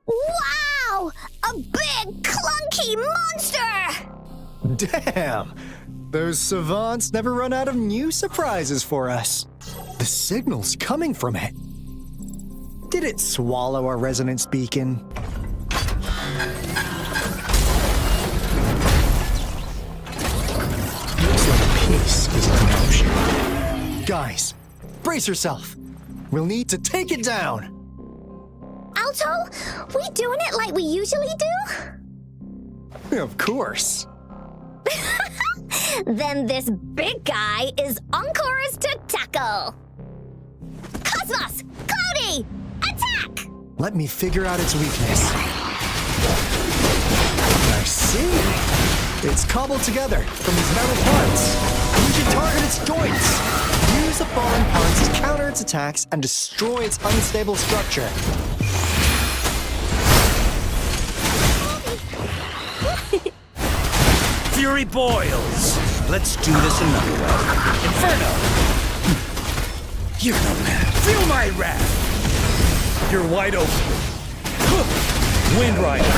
Wow! A big, clunky monster! Damn! Those savants never run out of new surprises for us. The signal's coming from it. Did it swallow our resonance beacon? Looks like a piece is in motion. Guys, brace yourself. We'll need to take it down. Alto, we doing it like we usually do? Of course. Then this big guy is Encore's to tackle. Cosmos! Cloudy! Attack! Let me figure out its weakness. I see. It's cobbled together from these metal parts. We should target its joints. Use the fallen parts to counter its attacks and destroy its unstable structure. Fury boils. Let's do this another way. Inferno! You're no man. Feel my wrath. You're wide open. Wind Rider.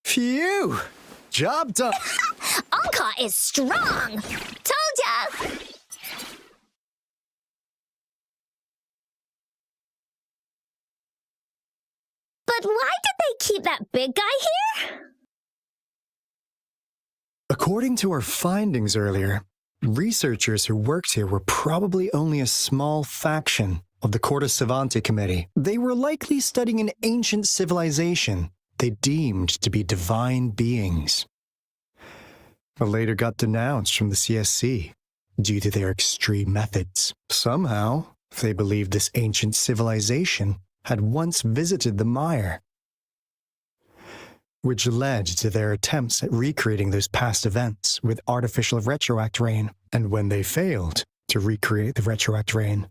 Phew! Job done. Encore is strong! Told ya! But why did they keep that big guy here? According to our findings earlier, researchers who worked here were probably only a small faction of the Corte Savante Committee. They were likely studying an ancient civilization they deemed to be divine beings, but later got denounced from the CSC due to their extreme methods. Somehow, they believed this ancient civilization had once visited the mire, which led to their attempts at recreating those past events with artificial retroact rain. And when they failed to recreate the retroact rain,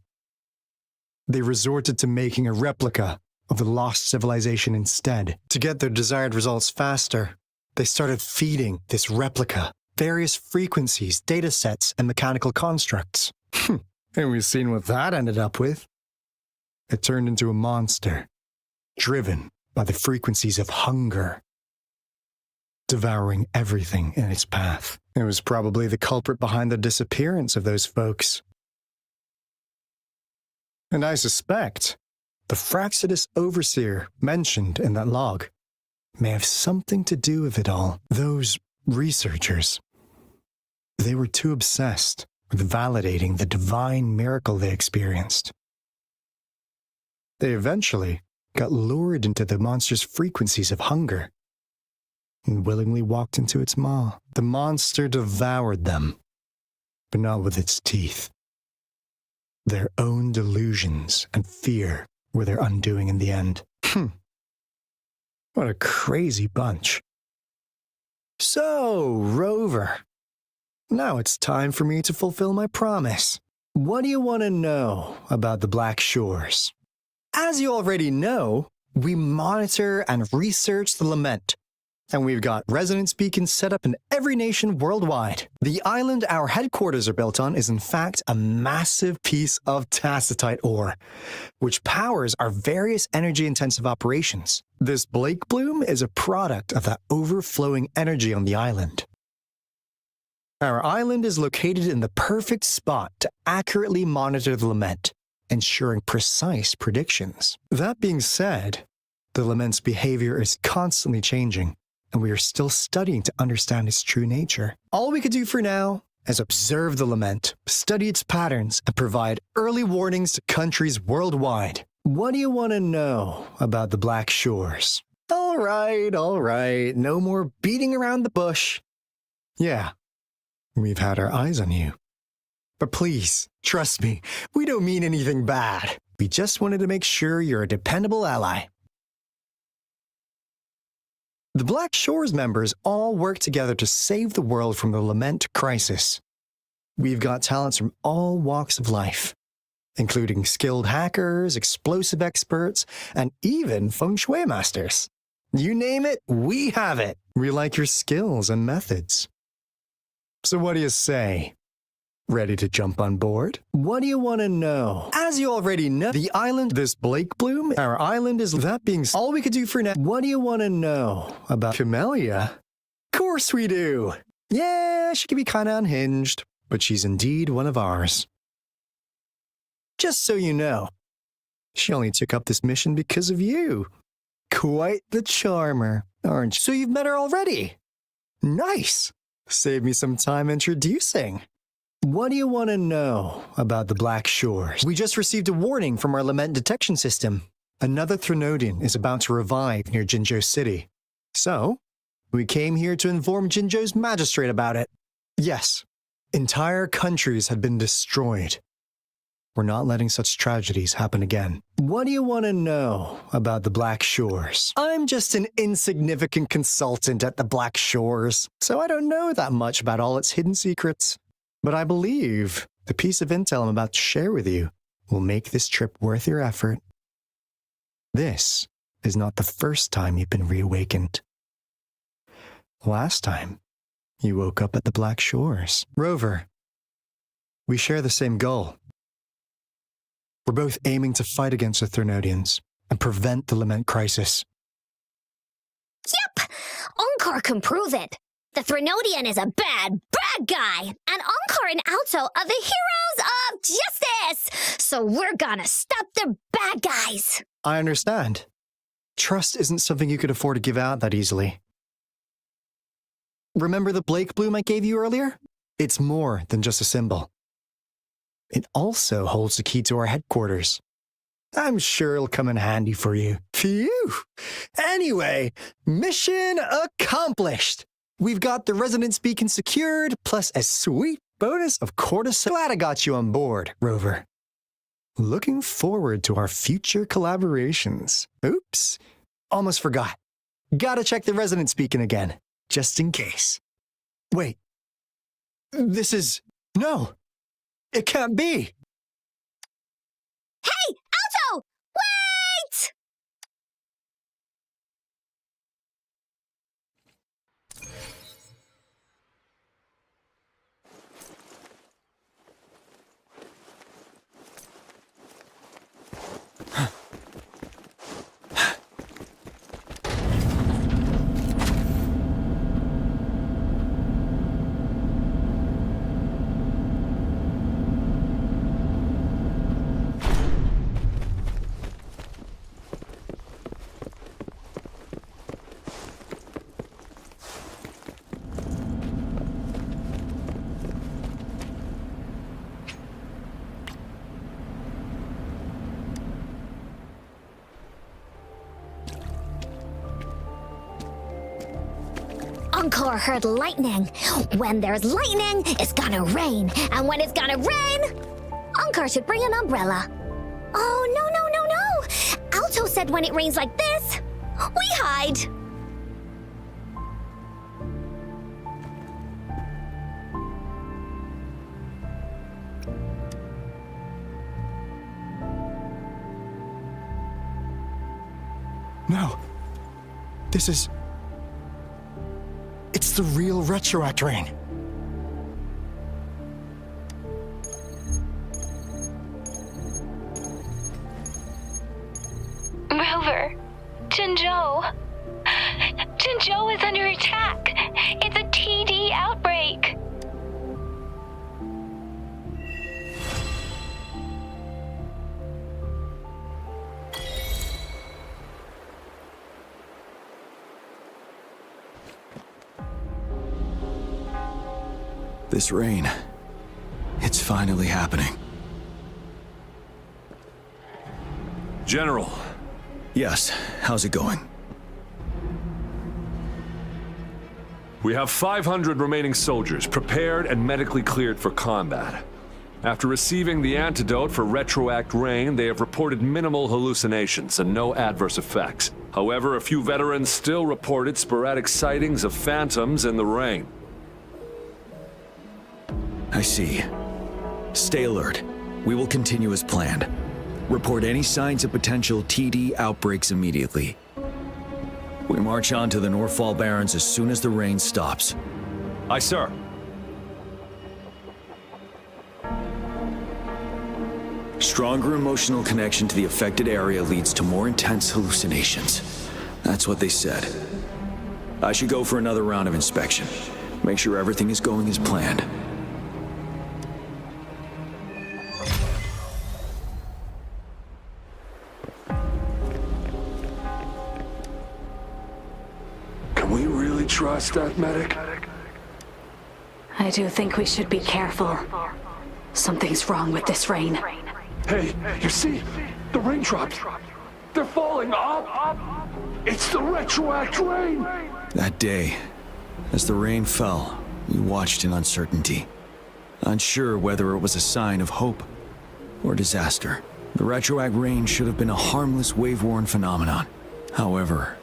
they resorted to making a replica of the lost civilization instead. To get their desired results faster, they started feeding this replica various frequencies, data sets, and mechanical constructs. And we've seen what that ended up with. It turned into a monster, driven by the frequencies of hunger, devouring everything in its path. It was probably the culprit behind the disappearance of those folks. And I suspect the Fraxidus Overseer mentioned in that log may have something to do with it all. Those researchers, they were too obsessed with validating the divine miracle they experienced. They eventually got lured into the monster's frequencies of hunger and willingly walked into its maw. The monster devoured them, but not with its teeth. Their own delusions and fear were their undoing in the end. What a crazy bunch. So, Rover, now it's time for me to fulfill my promise. What do you want to know about the Black Shores? As you already know, we monitor and research the Lament, and we've got resonance beacons set up in every nation worldwide. The island our headquarters are built on is in fact a massive piece of tacitite ore, which powers our various energy-intensive operations. This Blake Bloom is a product of that overflowing energy on the island. Our island is located in the perfect spot to accurately monitor the Lament, ensuring precise predictions. That being said, the Lament's behavior is constantly changing, and we are still studying to understand its true nature. All we could do for now is observe the Lament, study its patterns, and provide early warnings to countries worldwide. What do you want to know about the Black Shores? All right, no more beating around the bush. Yeah, we've had our eyes on you. But please, trust me, we don't mean anything bad. We just wanted to make sure you're a dependable ally. The Black Shores members all work together to save the world from the Lament crisis. We've got talents from all walks of life, including skilled hackers, explosive experts, and even feng shui masters. You name it, we have it. We like your skills and methods. So what do you say? Ready to jump on board? What do you want to know? As you already know, the island, this Blake Bloom, our island is that being all we could do for now. What do you want to know about Camellia? Of course we do. Yeah, she can be kind of unhinged, but she's indeed one of ours. Just so you know, she only took up this mission because of you. Quite the charmer, aren't you? So you've met her already? Nice. Save me some time introducing. What do you want to know about the Black Shores? We just received a warning from our Lament detection system. Another Threnodian is about to revive near Jinzhou City. So, we came here to inform Jinzhou's magistrate about it. Yes, entire countries had been destroyed. We're not letting such tragedies happen again. What do you want to know about the Black Shores? I'm just an insignificant consultant at the Black Shores, so I don't know that much about all its hidden secrets. But I believe the piece of intel I'm about to share with you will make this trip worth your effort. This is not the first time you've been reawakened. Last time, you woke up at the Black Shores. Rover, we share the same goal. We're both aiming to fight against the Threnodians and prevent the Lament crisis. Yep! Onkar can prove it. The Threnodian is a bad guy, and Onkar and Alto are the heroes of justice! So we're gonna stop the bad guys! I understand. Trust isn't something you could afford to give out that easily. remember the Blake bloom I gave you earlier? It's more than just a symbol. It also holds the key to our headquarters. I'm sure it'll come in handy for you. Phew! Anyway, mission accomplished! We've got the resonance beacon secured, plus a sweet bonus of cortisol. Glad I got you on board, Rover. Looking forward to our future collaborations. Oops, almost forgot. Gotta check the resonance beacon again, just in case. Wait, this is... No, it can't be. Hey, Alto! Wait! Encore heard lightning. When there's lightning, it's gonna rain. And when it's gonna rain, Encore should bring an umbrella. Oh, no. Alto said when it rains like this, we hide. No. This is... It's the real Retroact rain. Rover, Jinzhou. Jinzhou is under attack. It's a TD outbreak. This rain, it's finally happening. General. Yes, how's it going? We have 500 remaining soldiers prepared and medically cleared for combat. After receiving the antidote for Retroact Rain, they have reported minimal hallucinations and no adverse effects. However, a few veterans still reported sporadic sightings of phantoms in the rain. I see. Stay alert. We will continue as planned. Report any signs of potential TD outbreaks immediately. We march on to the Northfall Barrens as soon as the rain stops. Aye, sir. Stronger emotional connection to the affected area leads to more intense hallucinations. That's what they said. I should go for another round of inspection. Make sure everything is going as planned. Trust that medic? I do think we should be careful. Something's wrong with this rain. Hey, you see? The raindrops. They're falling up. It's the Retroact rain. That day, as the rain fell, we watched in uncertainty. Unsure whether it was a sign of hope or disaster. The Retroact rain should have been a harmless wave-worn phenomenon. However,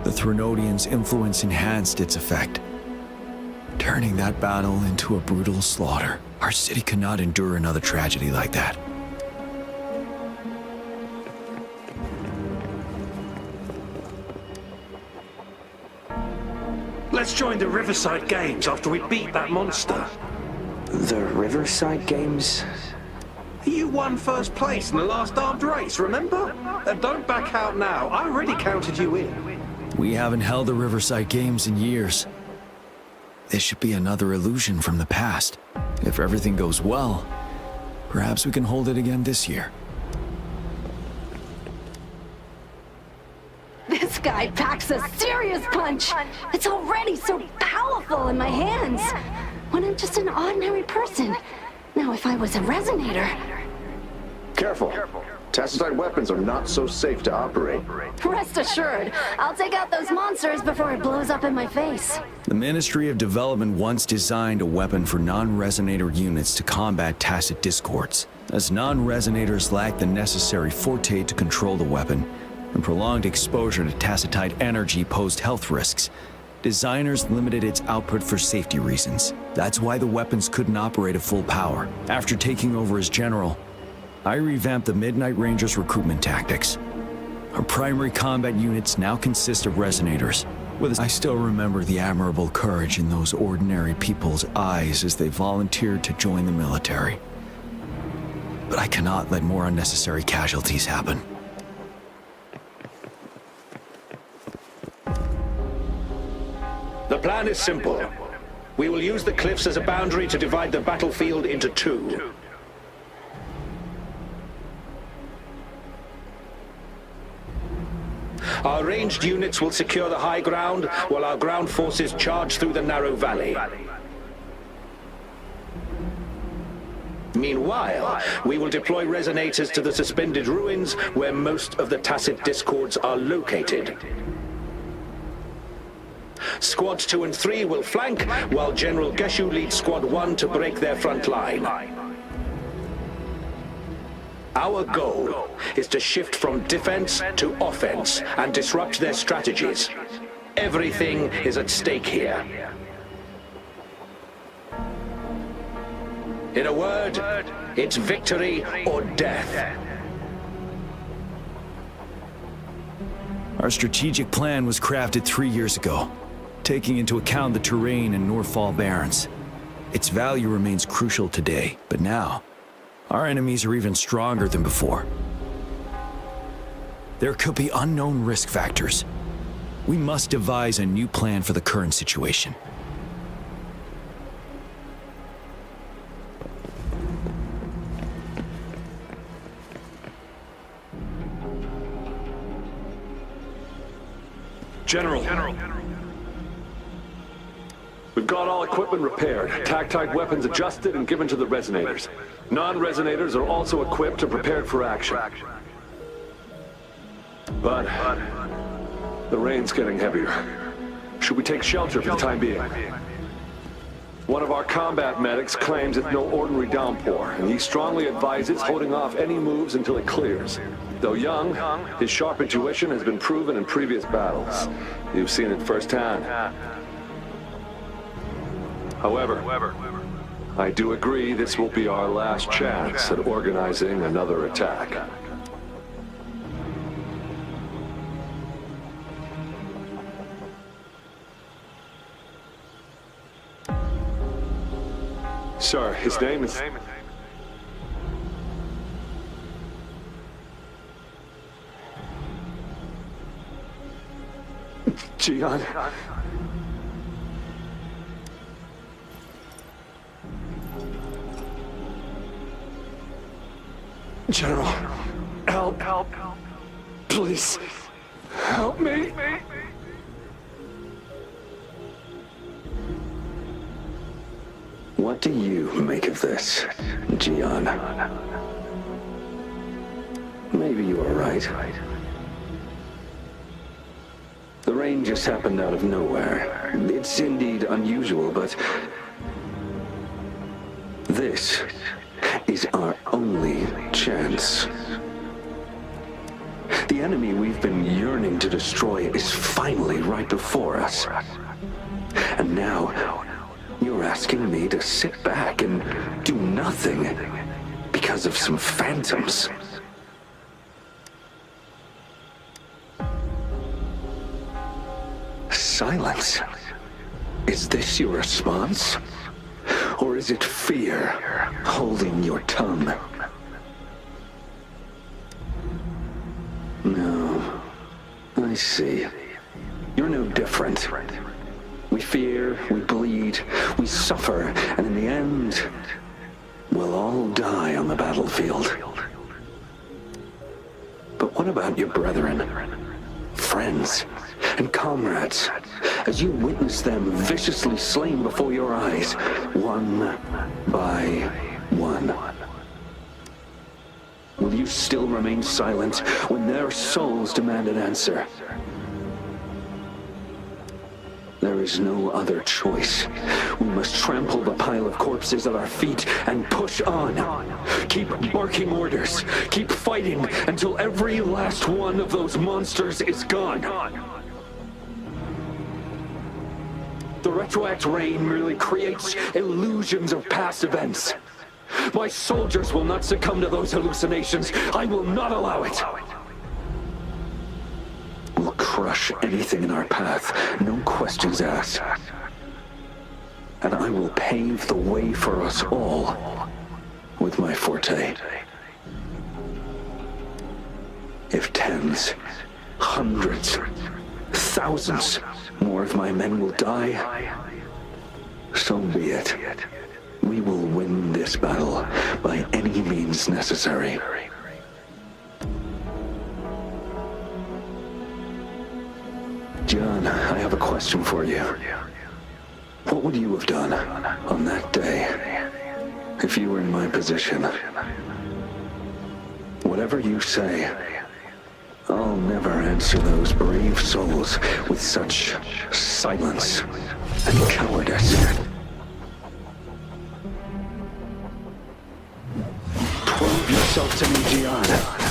the Threnodians' influence enhanced its effect, turning that battle into a brutal slaughter. Our city could not endure another tragedy like that. Let's join the Riverside Games after we beat that monster. The Riverside Games? You won first place in the last armed race, remember? Don't back out now. I already counted you in. We haven't held the Riverside Games in years. This should be another illusion from the past. If everything goes well, perhaps we can hold it again this year. This guy packs a serious punch. It's already so powerful in my hands. When I'm just an ordinary person. Now, if I was a resonator... Careful. Tacitite weapons are not so safe to operate. Rest assured, I'll take out those monsters before it blows up in my face. The Ministry of Development once designed a weapon for non-resonator units to combat tacit discords. As non-resonators lack the necessary forte to control the weapon, and prolonged exposure to tacitite energy posed health risks, designers limited its output for safety reasons. That's why the weapons couldn't operate at full power. After taking over as general, I revamped the Midnight Rangers' recruitment tactics. Our primary combat units now consist of resonators. I still remember the admirable courage in those ordinary people's eyes as they volunteered to join the military. But I cannot let more unnecessary casualties happen. The plan is simple. We will use the cliffs as a boundary to divide the battlefield into two. Our ranged units will secure the high ground, while our ground forces charge through the narrow valley. Meanwhile, we will deploy resonators to the suspended ruins where most of the tacit discords are located. Squads 2 and 3 will flank, while General Geshu leads Squad 1 to break their front line. Our goal is to shift from defense to offense and disrupt their strategies. Everything is at stake here. In a word, it's victory or death. Our strategic plan was crafted 3 years ago, taking into account the terrain in Northfall Barrens. Its value remains crucial today, but now, our enemies are even stronger than before. There could be unknown risk factors. We must devise a new plan for the current situation. General. We've got all equipment repaired, tactite weapons adjusted and given to the resonators. Non-resonators are also equipped and prepared for action. But the rain's getting heavier. Should we take shelter for the time being? One of our combat medics claims it's no ordinary downpour, and he strongly advises holding off any moves until it clears. Though young, his sharp intuition has been proven in previous battles. You've seen it firsthand. However, I do agree this will be our last chance at organizing another attack. Sir, his name is... Gian. General, help. Please, help me. What do you make of this, Gian? Maybe you are right. The rain just happened out of nowhere. It's indeed unusual, but this is our only chance. The enemy we've been yearning to destroy is finally right before us. And now, you're asking me to sit back and do nothing because of some phantoms. Silence. Is this your response? Or is it fear holding your tongue? No. I see. You're no different. We fear, we bleed, we suffer, and in the end, we'll all die on the battlefield. But what about your brethren? friends, and comrades, as you witness them viciously slain before your eyes, one by one. Will you still remain silent when their souls demand an answer? There is no other choice. We must trample the pile of corpses at our feet and push on. Keep barking orders. Keep fighting until every last one of those monsters is gone. The retroact rain merely creates illusions of past events. My soldiers will not succumb to those hallucinations. I will not allow it. We'll crush anything in our path, no questions asked. And I will pave the way for us all with my forte. If tens, hundreds, thousands more of my men will die, so be it. We will win this battle by any means necessary. John, I have a question for you. What would you have done on that day if you were in my position? Whatever you say, I'll never answer those brave souls with such silence and cowardice. Prove yourself to me, Gian.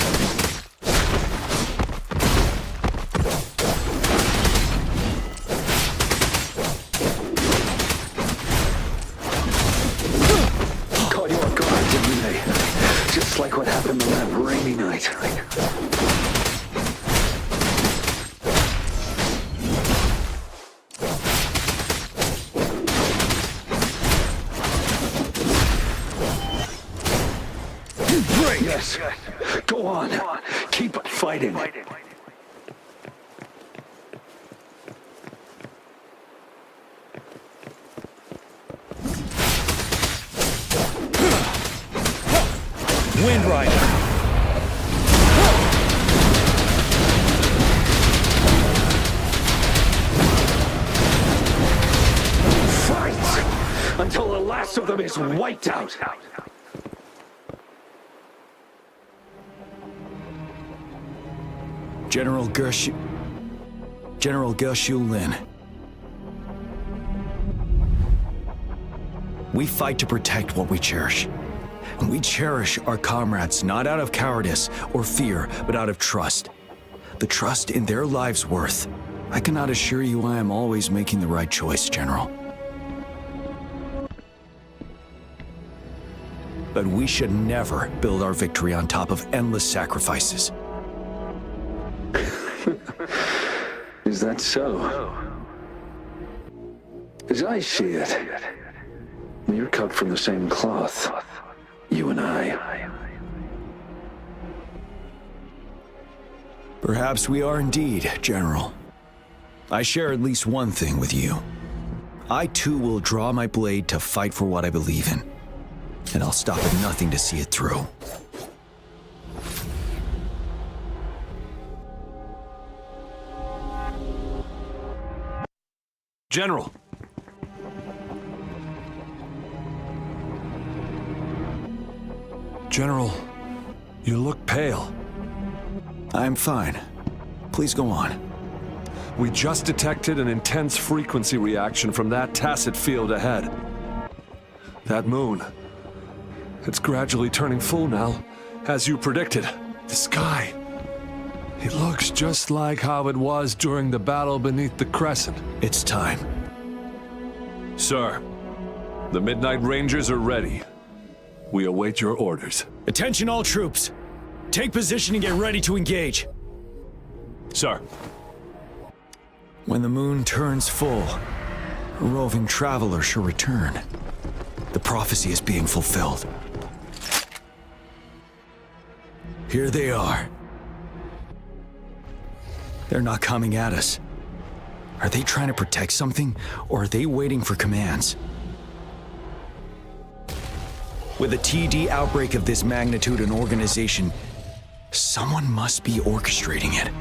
Like what happened on that rainy night. Great! Yes. Go on. Keep fighting. Wind Rider. Fight until the last of them is wiped out. General Gershu Lin. We fight to protect what we cherish. And we cherish our comrades not out of cowardice or fear, but out of trust. The trust in their lives' worth. I cannot assure you I am always making the right choice, General. But we should never build our victory on top of endless sacrifices. Is that so? As I see it, we're cut from the same cloth. You and I. Perhaps we are indeed, General. I share at least one thing with you. I too will draw my blade to fight for what I believe in. And I'll stop at nothing to see it through. General. General, you look pale. I'm fine. Please go on. We just detected an intense frequency reaction from that tacit field ahead. That moon. It's gradually turning full now, as you predicted. The sky. It looks just like how it was during the battle beneath the crescent. It's time. Sir, the Midnight Rangers are ready. We await your orders. Attention all troops. Take position and get ready to engage. Sir. When the moon turns full, a roving traveler shall return. The prophecy is being fulfilled. Here they are. They're not coming at us. Are they trying to protect something, or are they waiting for commands? With a TD outbreak of this magnitude and organization, someone must be orchestrating it.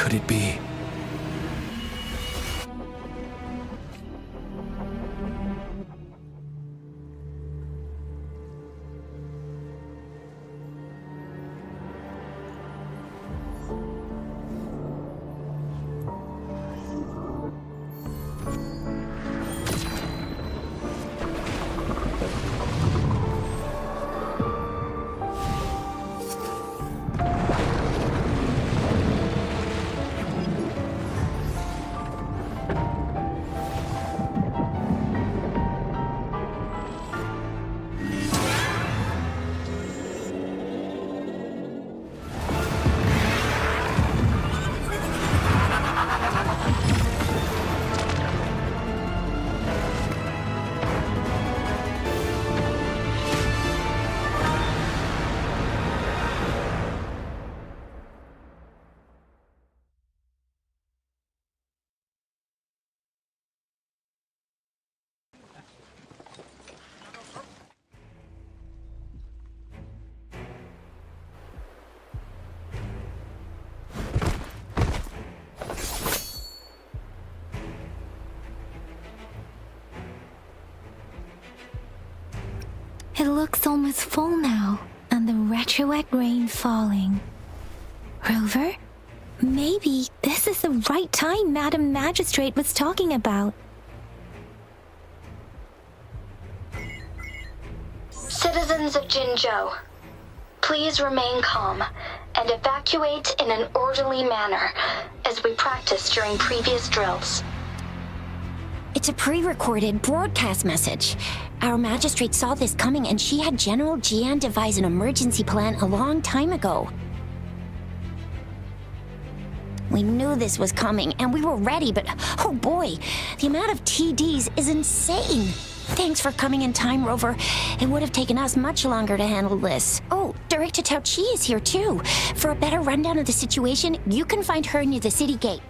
could it be? It looks almost full now, and the retroact rain falling. Rover, maybe this is the right time Madam Magistrate was talking about. Citizens of Jinzhou, please remain calm and evacuate in an orderly manner as we practiced during previous drills. It's a pre-recorded broadcast message. Our magistrate saw this coming and she had General Jian devise an emergency plan a long time ago. We knew this was coming and we were ready, but oh boy, the amount of TDs is insane. Thanks for coming in time, Rover. It would have taken us much longer to handle this. Oh, Director Tao Chi is here too. For a better rundown of the situation, you can find her near the city gate.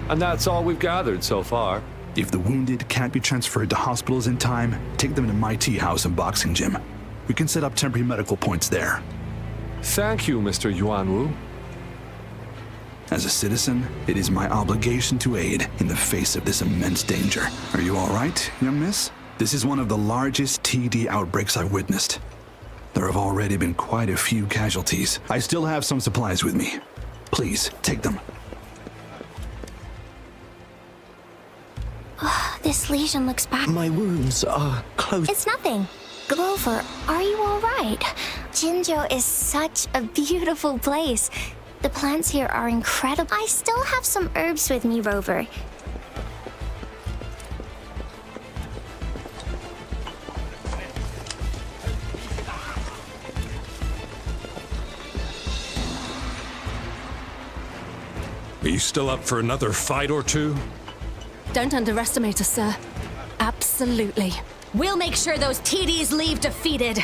And that's all we've gathered so far. If the wounded can't be transferred to hospitals in time, take them to my tea house and boxing gym. We can set up temporary medical points there. Thank you, Mr. Yuanwu. As a citizen, it is my obligation to aid in the face of this immense danger. Are you all right, young miss? This is one of the largest TD outbreaks I've witnessed. There have already been quite a few casualties. I still have some supplies with me. Please, take them. This lesion looks bad. My wounds are closed. It's nothing. Grover, are you all right? Jinzhou is such a beautiful place. The plants here are incredible. I still have some herbs with me, Rover. Are you still up for another fight or two? Don't underestimate us, sir. Absolutely. We'll make sure those TDs leave defeated.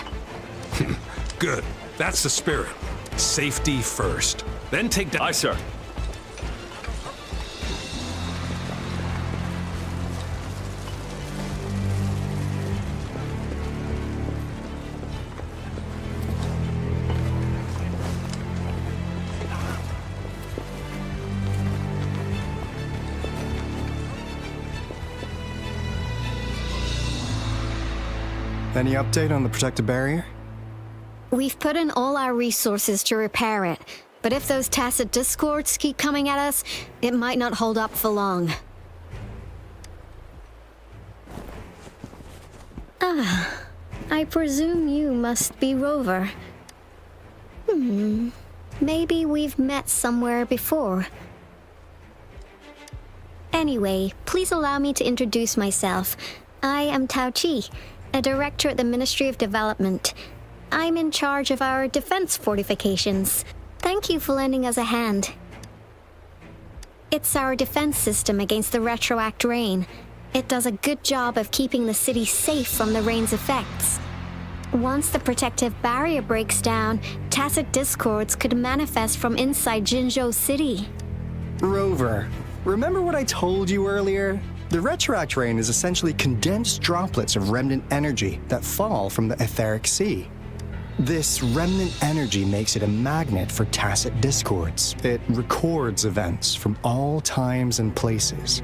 Good. That's the spirit. Safety first. Then take down... Aye, sir. Any update on the protective barrier? We've put in all our resources to repair it, but if those tacit discords keep coming at us, it might not hold up for long. Ah, I presume you must be Rover. Maybe we've met somewhere before. Anyway, please allow me to introduce myself. I am Tao Chi, a director at the Ministry of Development. I'm in charge of our defense fortifications. Thank you for lending us a hand. It's our defense system against the retroact rain. It does a good job of keeping the city safe from the rain's effects. Once the protective barrier breaks down, tacit discords could manifest from inside Jinzhou City. Rover, remember what I told you earlier? The retroact rain is essentially condensed droplets of remnant energy that fall from the etheric sea. This remnant energy makes it a magnet for tacit discords. It records events from all times and places,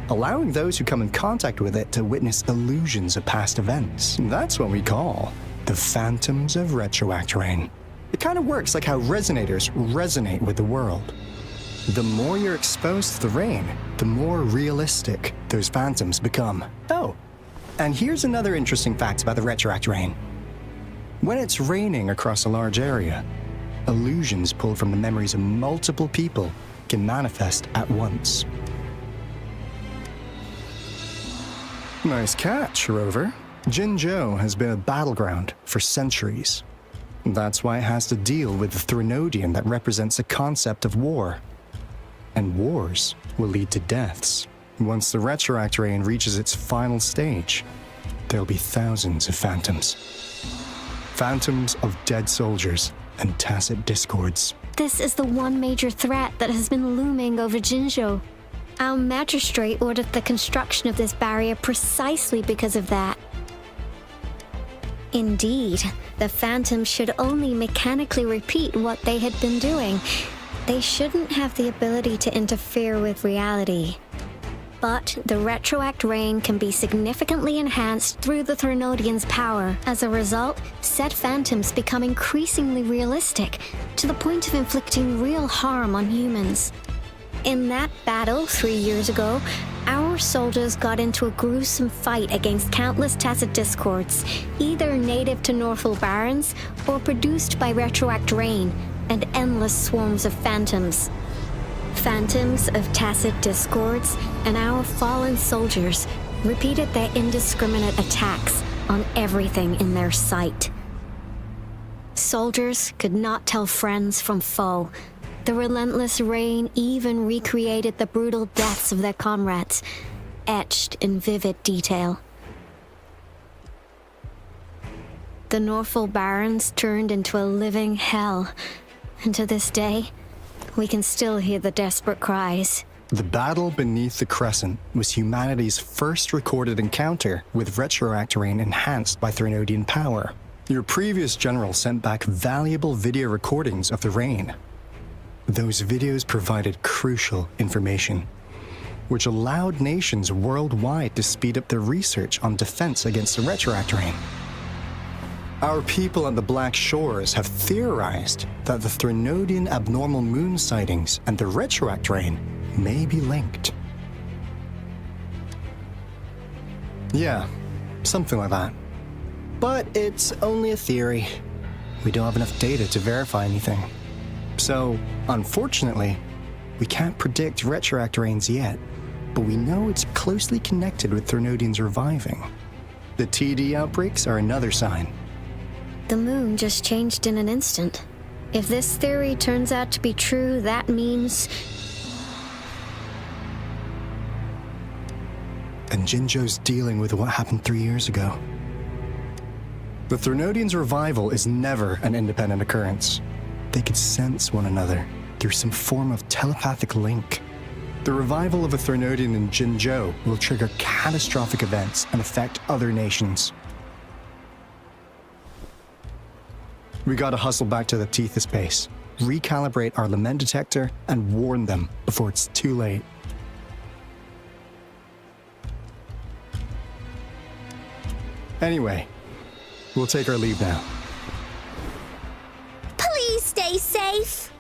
allowing those who come in contact with it to witness illusions of past events. That's what we call the phantoms of retroact rain. It kind of works like how resonators resonate with the world. The more you're exposed to the rain, the more realistic those phantoms become. Oh, and here's another interesting fact about the retroact rain. When it's raining across a large area, illusions pulled from the memories of multiple people can manifest at once. Nice catch, Rover. Jinzhou has been a battleground for centuries. That's why it has to deal with the Threnodian that represents the concept of war. And wars will lead to deaths. Once the retroact rain reaches its final stage, there'll be thousands of phantoms. Phantoms of dead soldiers and tacit discords. This is the one major threat that has been looming over Jinzhou. Our magistrate ordered the construction of this barrier precisely because of that. Indeed, the phantoms should only mechanically repeat what they had been doing. They shouldn't have the ability to interfere with reality. But the retroact rain can be significantly enhanced through the Threnodian's power. As a result, said phantoms become increasingly realistic, to the point of inflicting real harm on humans. In that battle 3 years ago, our soldiers got into a gruesome fight against countless tacit discords, either native to Northal Barrens or produced by retroact rain and endless swarms of phantoms. Phantoms of tacit discords and our fallen soldiers repeated their indiscriminate attacks on everything in their sight. Soldiers could not tell friends from foe. The relentless rain even recreated the brutal deaths of their comrades, etched in vivid detail. The Northal Barrens turned into a living hell, and to this day, we can still hear the desperate cries. The battle beneath the Crescent was humanity's first recorded encounter with retroact rain enhanced by Threnodian power. Your previous general sent back valuable video recordings of the rain. Those videos provided crucial information, which allowed nations worldwide to speed up their research on defense against the retroact rain. Our people on the Black Shores have theorized that the Threnodian abnormal moon sightings and the retroact rain may be linked. Yeah, something like that. But it's only a theory. We don't have enough data to verify anything. So, unfortunately, we can't predict retroact rains yet, but we know it's closely connected with Threnodians reviving. The TD outbreaks are another sign. The moon just changed in an instant. If this theory turns out to be true, that means... And Jinzhou's dealing with what happened 3 years ago. The Threnodians' revival is never an independent occurrence. They could sense one another through some form of telepathic link. The revival of a Threnodian in Jinzhou will trigger catastrophic events and affect other nations. We gotta hustle back to the Tethys base, recalibrate our lament detector, and warn them before it's too late. Anyway, we'll take our leave now. Please stay safe.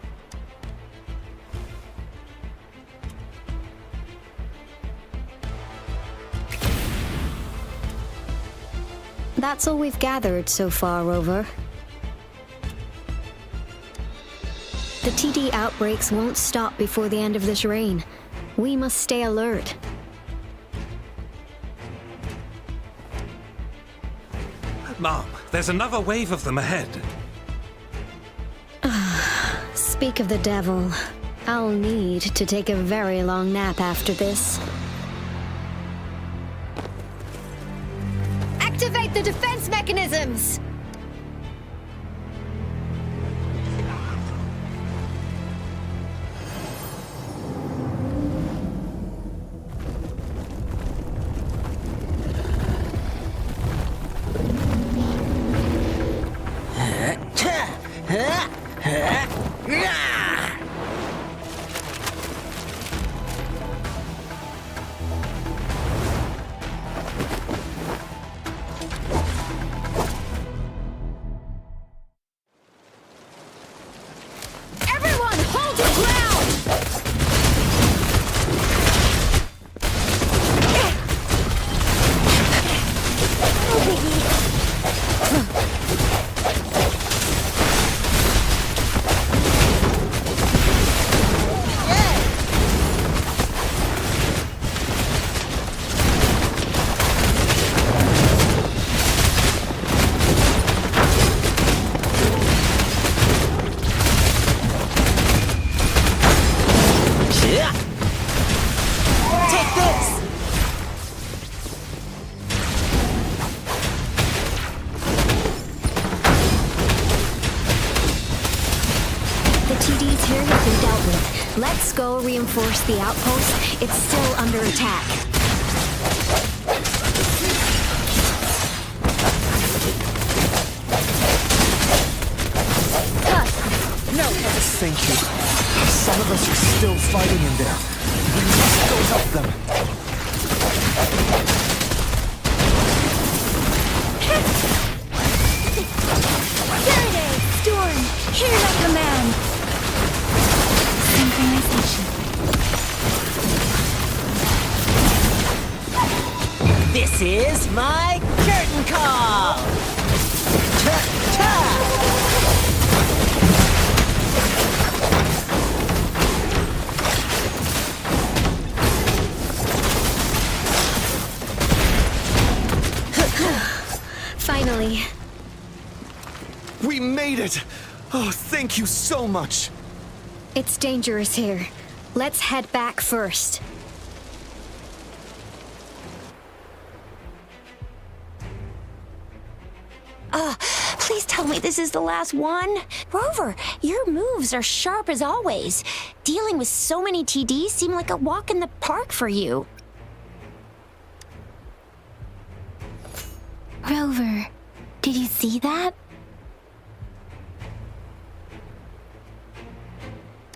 That's all we've gathered so far, Rover. The TD outbreaks won't stop before the end of this reign. We must stay alert. Mom, there's another wave of them ahead. Speak of the devil. I'll need to take a very long nap after this. Activate the defense mechanisms! Skull reinforced the outpost, it's still under attack. No! Thank you. Some of us are still fighting in there. We must go help them. Faraday! Storm! Hear my command! Synchronization. This is my curtain call! Ta-ta! Finally. We made it! Oh, thank you so much! It's dangerous here. Let's head back first. Please tell me this is the last one. Rover, your moves are sharp as always. Dealing with so many TDs seem like a walk in the park for you. Rover, did you see that?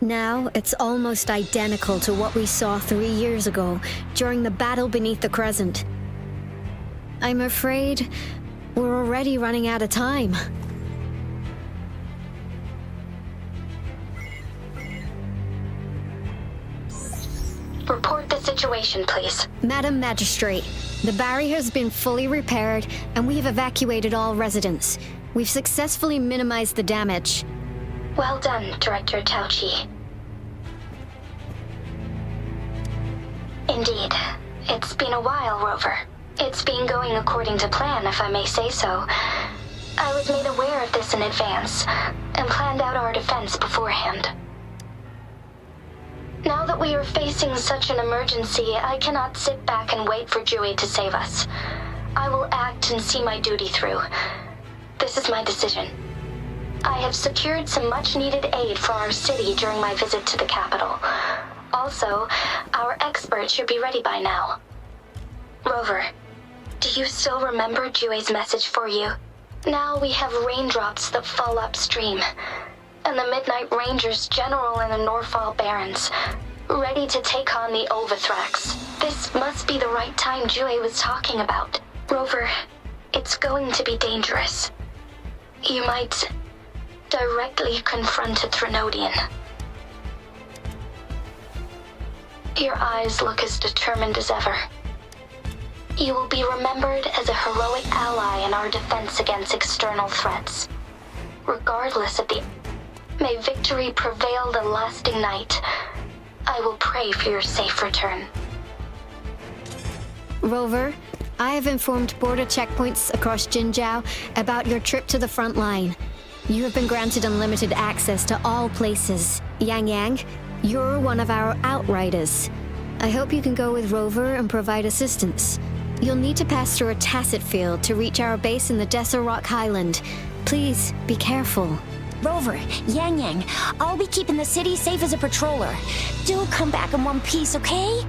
Now, it's almost identical to what we saw 3 years ago, during the battle beneath the Crescent. I'm afraid we're already running out of time. Report the situation, please. Madam Magistrate, the barrier has been fully repaired, and we have evacuated all residents. We've successfully minimized the damage. Well done, Director Tauchi. Indeed. It's been a while, Rover. It's been going according to plan, if I may say so. I was made aware of this in advance, and planned out our defense beforehand. Now that we are facing such an emergency, I cannot sit back and wait for Jue to save us. I will act and see my duty through. This is my decision. I have secured some much-needed aid for our city during my visit to the capital. Also, our expert should be ready by now. Rover, do you still remember Jue's message for you? Now we have raindrops that fall upstream, and the Midnight Rangers General in the Norfall Barrens, ready to take on the Overthrax. This must be the right time Jue was talking about. Rover, it's going to be dangerous. You might directly confront a Trinodian. Your eyes look as determined as ever. You will be remembered as a heroic ally in our defense against external threats. Regardless of the... May victory prevail the lasting night. I will pray for your safe return. Rover, I have informed border checkpoints across Jinzhou about your trip to the front line. You have been granted unlimited access to all places. Yang Yang, you're one of our outriders. I hope you can go with Rover and provide assistance. You'll need to pass through a tacit field to reach our base in the Desert Rock Highland. Please, be careful. Rover, Yang Yang, I'll be keeping the city safe as a patroller. Do come back in one piece, okay?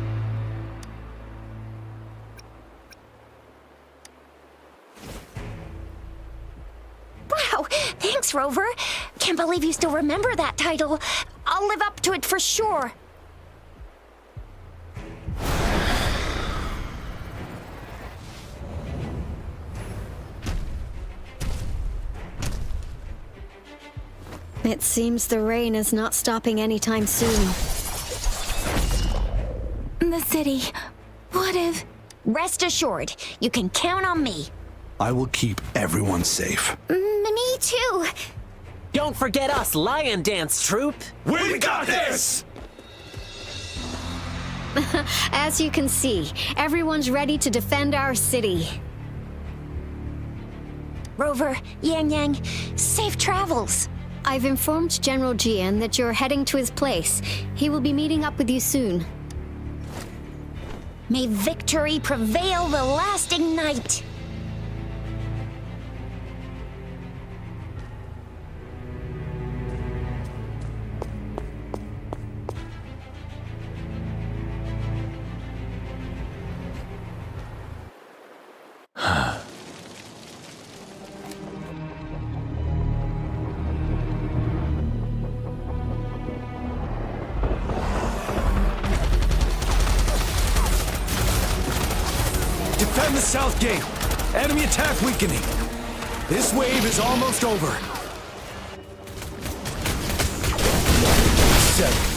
Wow, thanks, Rover. Can't believe you still remember that title. I'll live up to it for sure. It seems the rain is not stopping anytime soon. The city. What if... Rest assured, you can count on me. I will keep everyone safe. Me too. Don't forget us, Lion Dance Troupe. We got this! As you can see, everyone's ready to defend our city. Rover, Yang Yang, safe travels. I've informed General Jian that you're heading to his place. He will be meeting up with you soon. May victory prevail the lasting night. Defend the south gate. Enemy attack weakening. This wave is almost over. 7.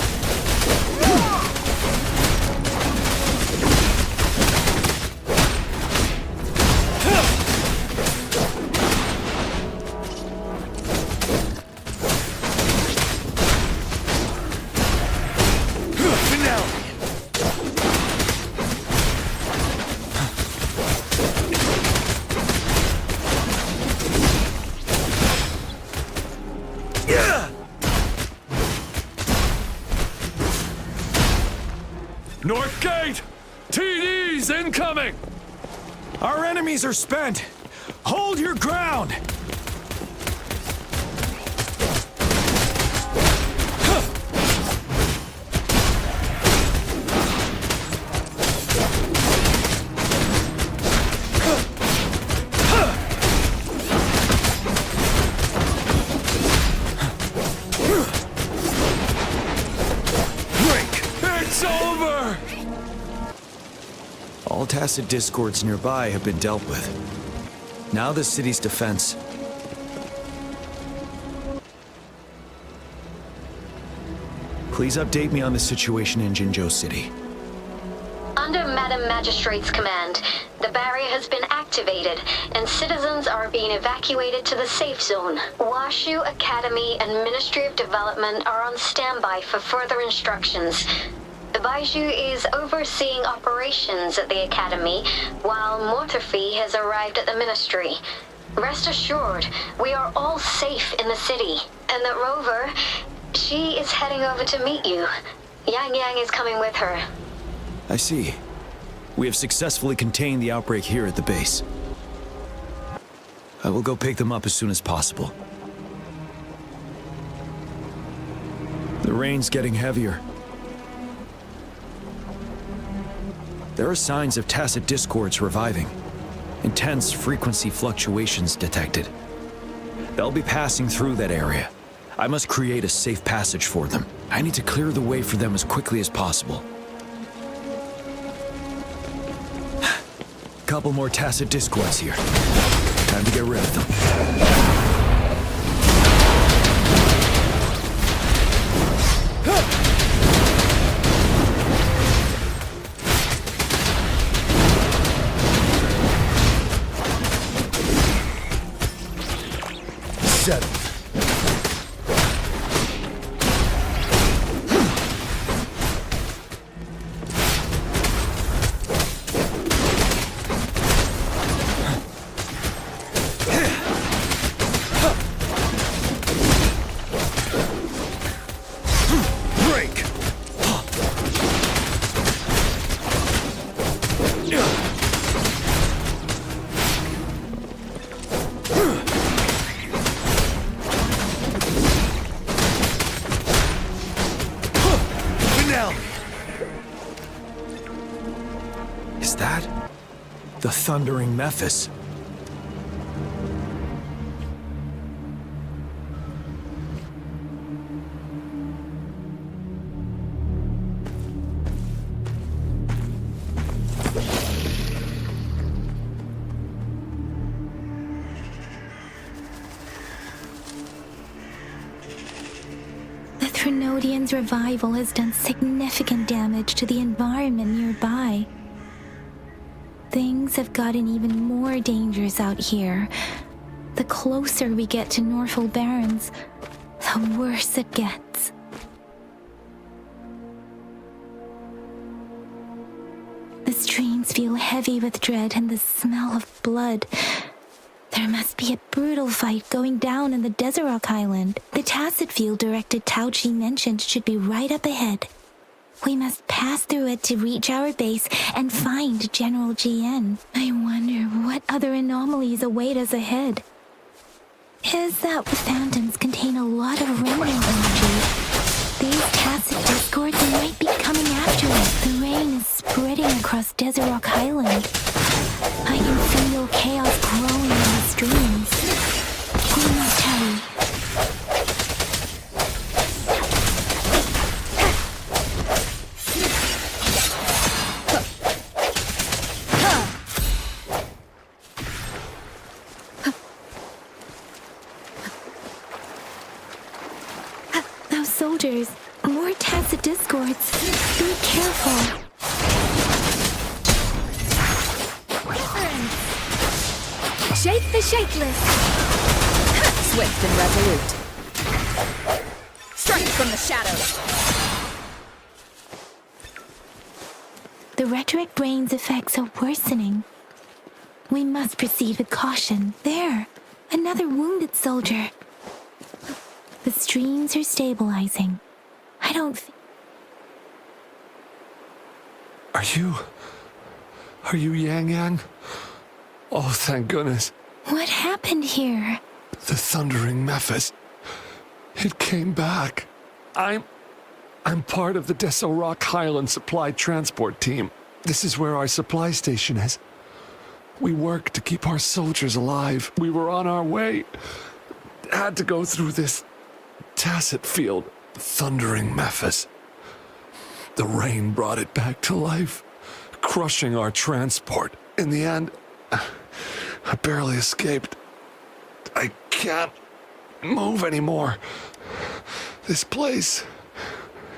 North Gate! TDs incoming! Our enemies are spent. Hold your ground! It's over! All tacit discords nearby have been dealt with. Now the city's defense. Please update me on the situation in Jinzhou City. Under Madam Magistrate's command, the barrier has been activated, and citizens are being evacuated to the safe zone. Washu Academy and Ministry of Development are on standby for further instructions. The Baiju is overseeing operations at the Academy, while Mortophy has arrived at the Ministry. Rest assured, we are all safe in the city, and that Rover, she is heading over to meet you. Yang Yang is coming with her. I see. We have successfully contained the outbreak here at the base. I will go pick them up as soon as possible. The rain's getting heavier. There are signs of tacit discords reviving. Intense frequency fluctuations detected. They'll be passing through that area. I must create a safe passage for them. I need to clear the way for them as quickly as possible. Couple more tacit discords here. Time to get rid of them. Is that the thundering Mephis? The Threnodians' revival has done significant damage to the environment nearby. Things have gotten even more dangerous out here. The closer we get to Norfolk Barrens, the worse it gets. The streams feel heavy with dread and the smell of blood. There must be a brutal fight going down in the Desert Island. The tacit field directed Tao Chi mentioned should be right up ahead. We must pass through it to reach our base and find General GN. I wonder what other anomalies await us ahead. Is that the phantoms contain a lot of remnant energy? These tacit discords might be coming after us. The rain is spreading across Desert Rock Island. I can feel chaos growing in the streams. We must hurry. soldiers. More tacit discords. Be careful. Shake the shakeless. Swift and resolute. Strike from the shadows. The retroact rain's effects are worsening. We must proceed with caution. There, another wounded soldier. The streams are stabilizing. I don't think... Are you Yang Yang? Oh, thank goodness. What happened here? The Thundering Memphis. It came back. I'm part of the Deso Rock Highland Supply Transport Team. This is where our supply station is. We work to keep our soldiers alive. We were on our way. Had to go through this tacit field, Thundering Memphis. The rain brought it back to life, crushing our transport. In the end, I barely escaped. I can't move anymore. This place,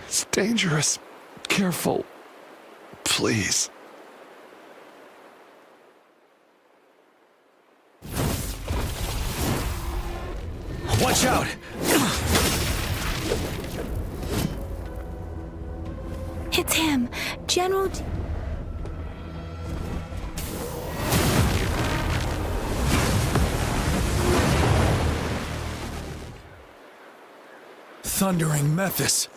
it's dangerous. Careful, please. Watch out! It's him, General... Thundering Memphis.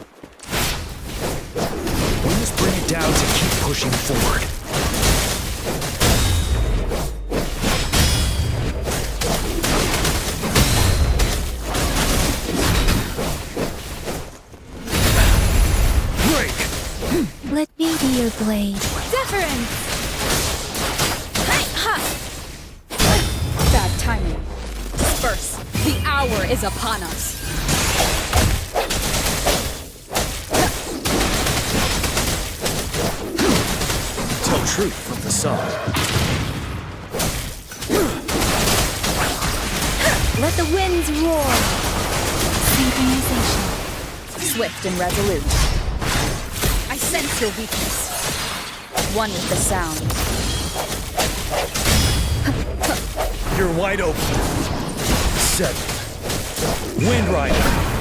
We must bring it down to keep pushing forward. Break! Let me be your blade. Deference! Hey, ha! Bad timing. Disperse. The hour is upon us. Truth from the sun. Let the winds roar. Synchronization. Swift and resolute. I sense your weakness. One with the sound. You're wide open. Set. Wind Rider.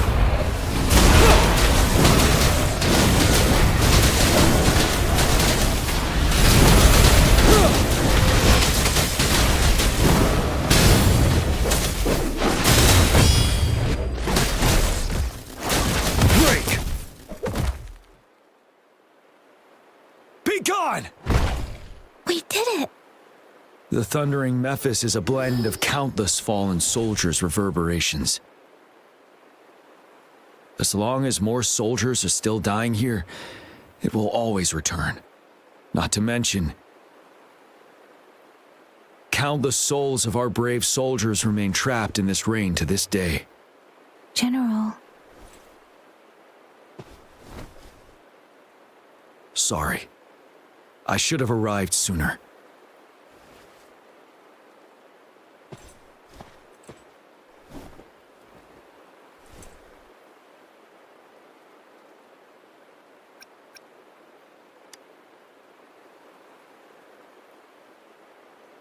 We did it! The Thundering Memphis is a blend of countless fallen soldiers' reverberations. As long as more soldiers are still dying here, it will always return. Not to mention, countless souls of our brave soldiers remain trapped in this rain to this day. General. Sorry. I should have arrived sooner.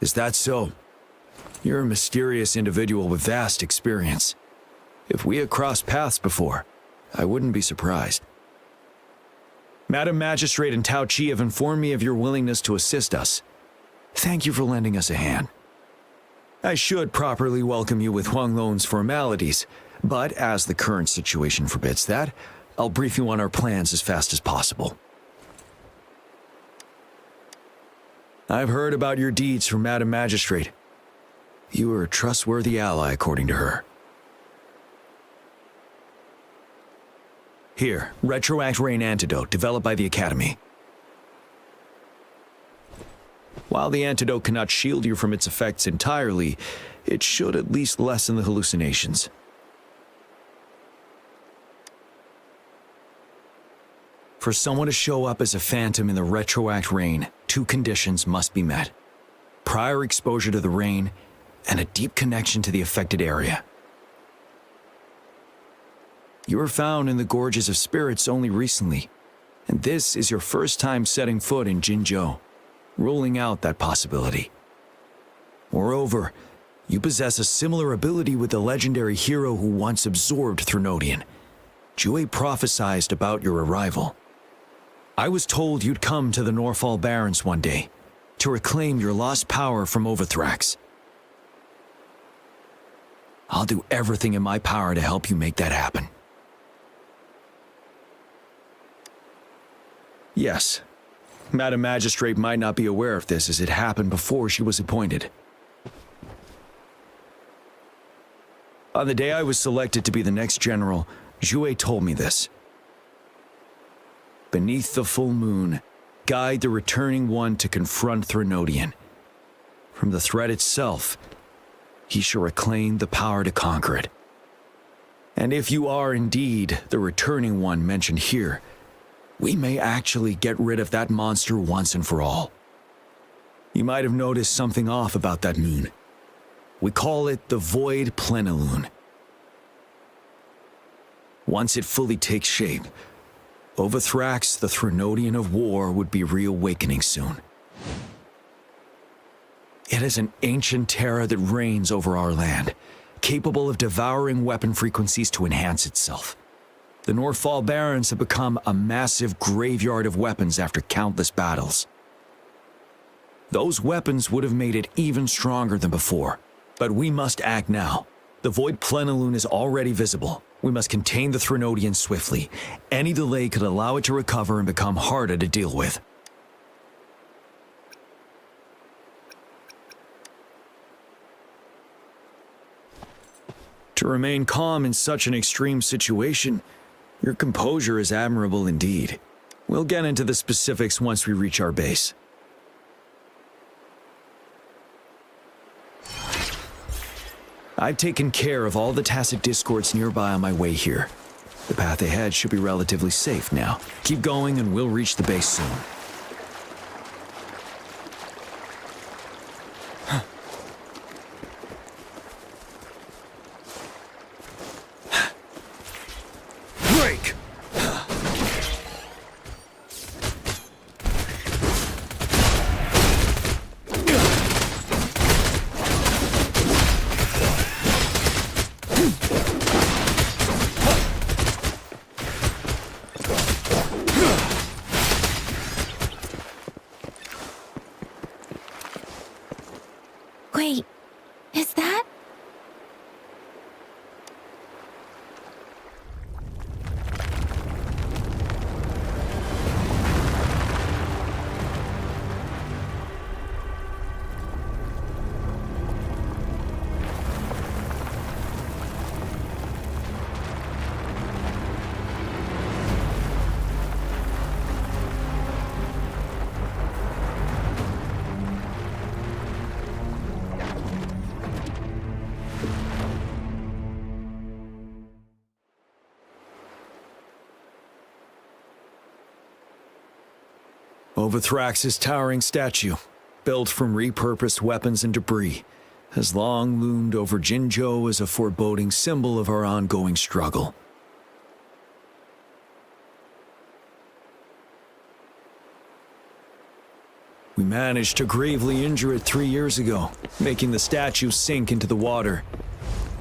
Is that so? You're a mysterious individual with vast experience. If we had crossed paths before, I wouldn't be surprised. Madam Magistrate and Tao Chi have informed me of your willingness to assist us. Thank you for lending us a hand. I should properly welcome you with Huang Lon's formalities, but as the current situation forbids that, I'll brief you on our plans as fast as possible. I've heard about your deeds from Madam Magistrate. You are a trustworthy ally, according to her. Here, Retroact Rain Antidote, developed by the Academy. While the antidote cannot shield you from its effects entirely, it should at least lessen the hallucinations. For someone to show up as a phantom in the Retroact Rain, 2 conditions must be met. Prior exposure to the rain, and a deep connection to the affected area. You were found in the Gorges of Spirits only recently, and this is your first time setting foot in Jinzhou, ruling out that possibility. Moreover, you possess a similar ability with the legendary hero who once absorbed Threnodian. Jue prophesied about your arrival. I was told you'd come to the Norfall Barrens one day to reclaim your lost power from Overthrax. I'll do everything in my power to help you make that happen. Yes, Madam Magistrate might not be aware of this as it happened before she was appointed. On the day I was selected to be the next general, Jue told me this. Beneath the full moon, guide the returning one to confront Threnodian. From the threat itself, he shall reclaim the power to conquer it. And if you are indeed the returning one mentioned here, we may actually get rid of that monster once and for all. You might have noticed something off about that moon. We call it the Void Plenilune. Once it fully takes shape, Overthrax, the Threnodian of War, would be reawakening soon. It is an ancient terror that reigns over our land, capable of devouring weapon frequencies to enhance itself. The Norfall Barrens have become a massive graveyard of weapons after countless battles. Those weapons would have made it even stronger than before, but we must act now. The Void Plenilune is already visible. We must contain the Threnodian swiftly. Any delay could allow it to recover and become harder to deal with. To remain calm in such an extreme situation, your composure is admirable indeed. We'll get into the specifics once we reach our base. I've taken care of all the tacit discords nearby on my way here. The path ahead should be relatively safe now. Keep going and we'll reach the base soon. Break! Wait, is that? Overthrax's towering statue, built from repurposed weapons and debris, has long loomed over Jinzhou as a foreboding symbol of our ongoing struggle. We managed to gravely injure it 3 years ago, making the statue sink into the water.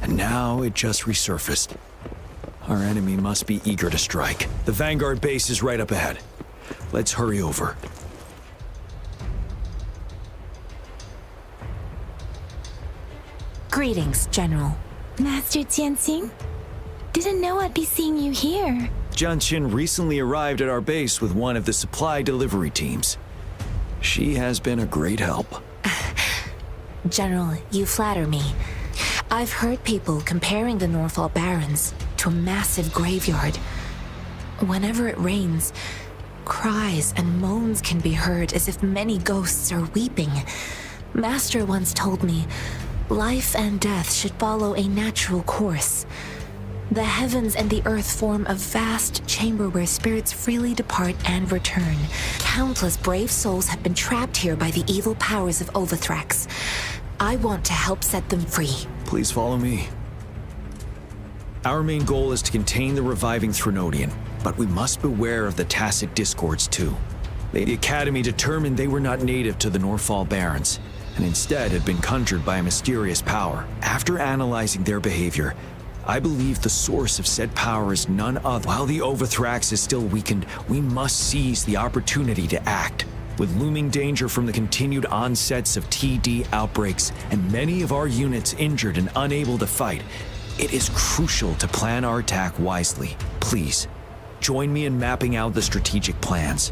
And now it just resurfaced. Our enemy must be eager to strike. The Vanguard base is right up ahead. Let's hurry over. Greetings, General. Master Jianxing? Didn't know I'd be seeing you here. Jianqin recently arrived at our base with one of the supply delivery teams. She has been a great help. General, you flatter me. I've heard people comparing the Norfall Barrens to a massive graveyard. Whenever it rains, cries and moans can be heard as if many ghosts are weeping. Master once told me, life and death should follow a natural course. The heavens and the earth form a vast chamber where spirits freely depart and return. Countless brave souls have been trapped here by the evil powers of Overthrax. I want to help set them free. Please follow me. Our main goal is to contain the reviving Threnodian, but we must beware of the tacit discords too. The Academy determined they were not native to the Norfall Barrens, and instead had been conjured by a mysterious power. After analyzing their behavior, I believe the source of said power is none other. While the Overthrax is still weakened, we must seize the opportunity to act. With looming danger from the continued onsets of TD outbreaks and many of our units injured and unable to fight, it is crucial to plan our attack wisely. Please, join me in mapping out the strategic plans.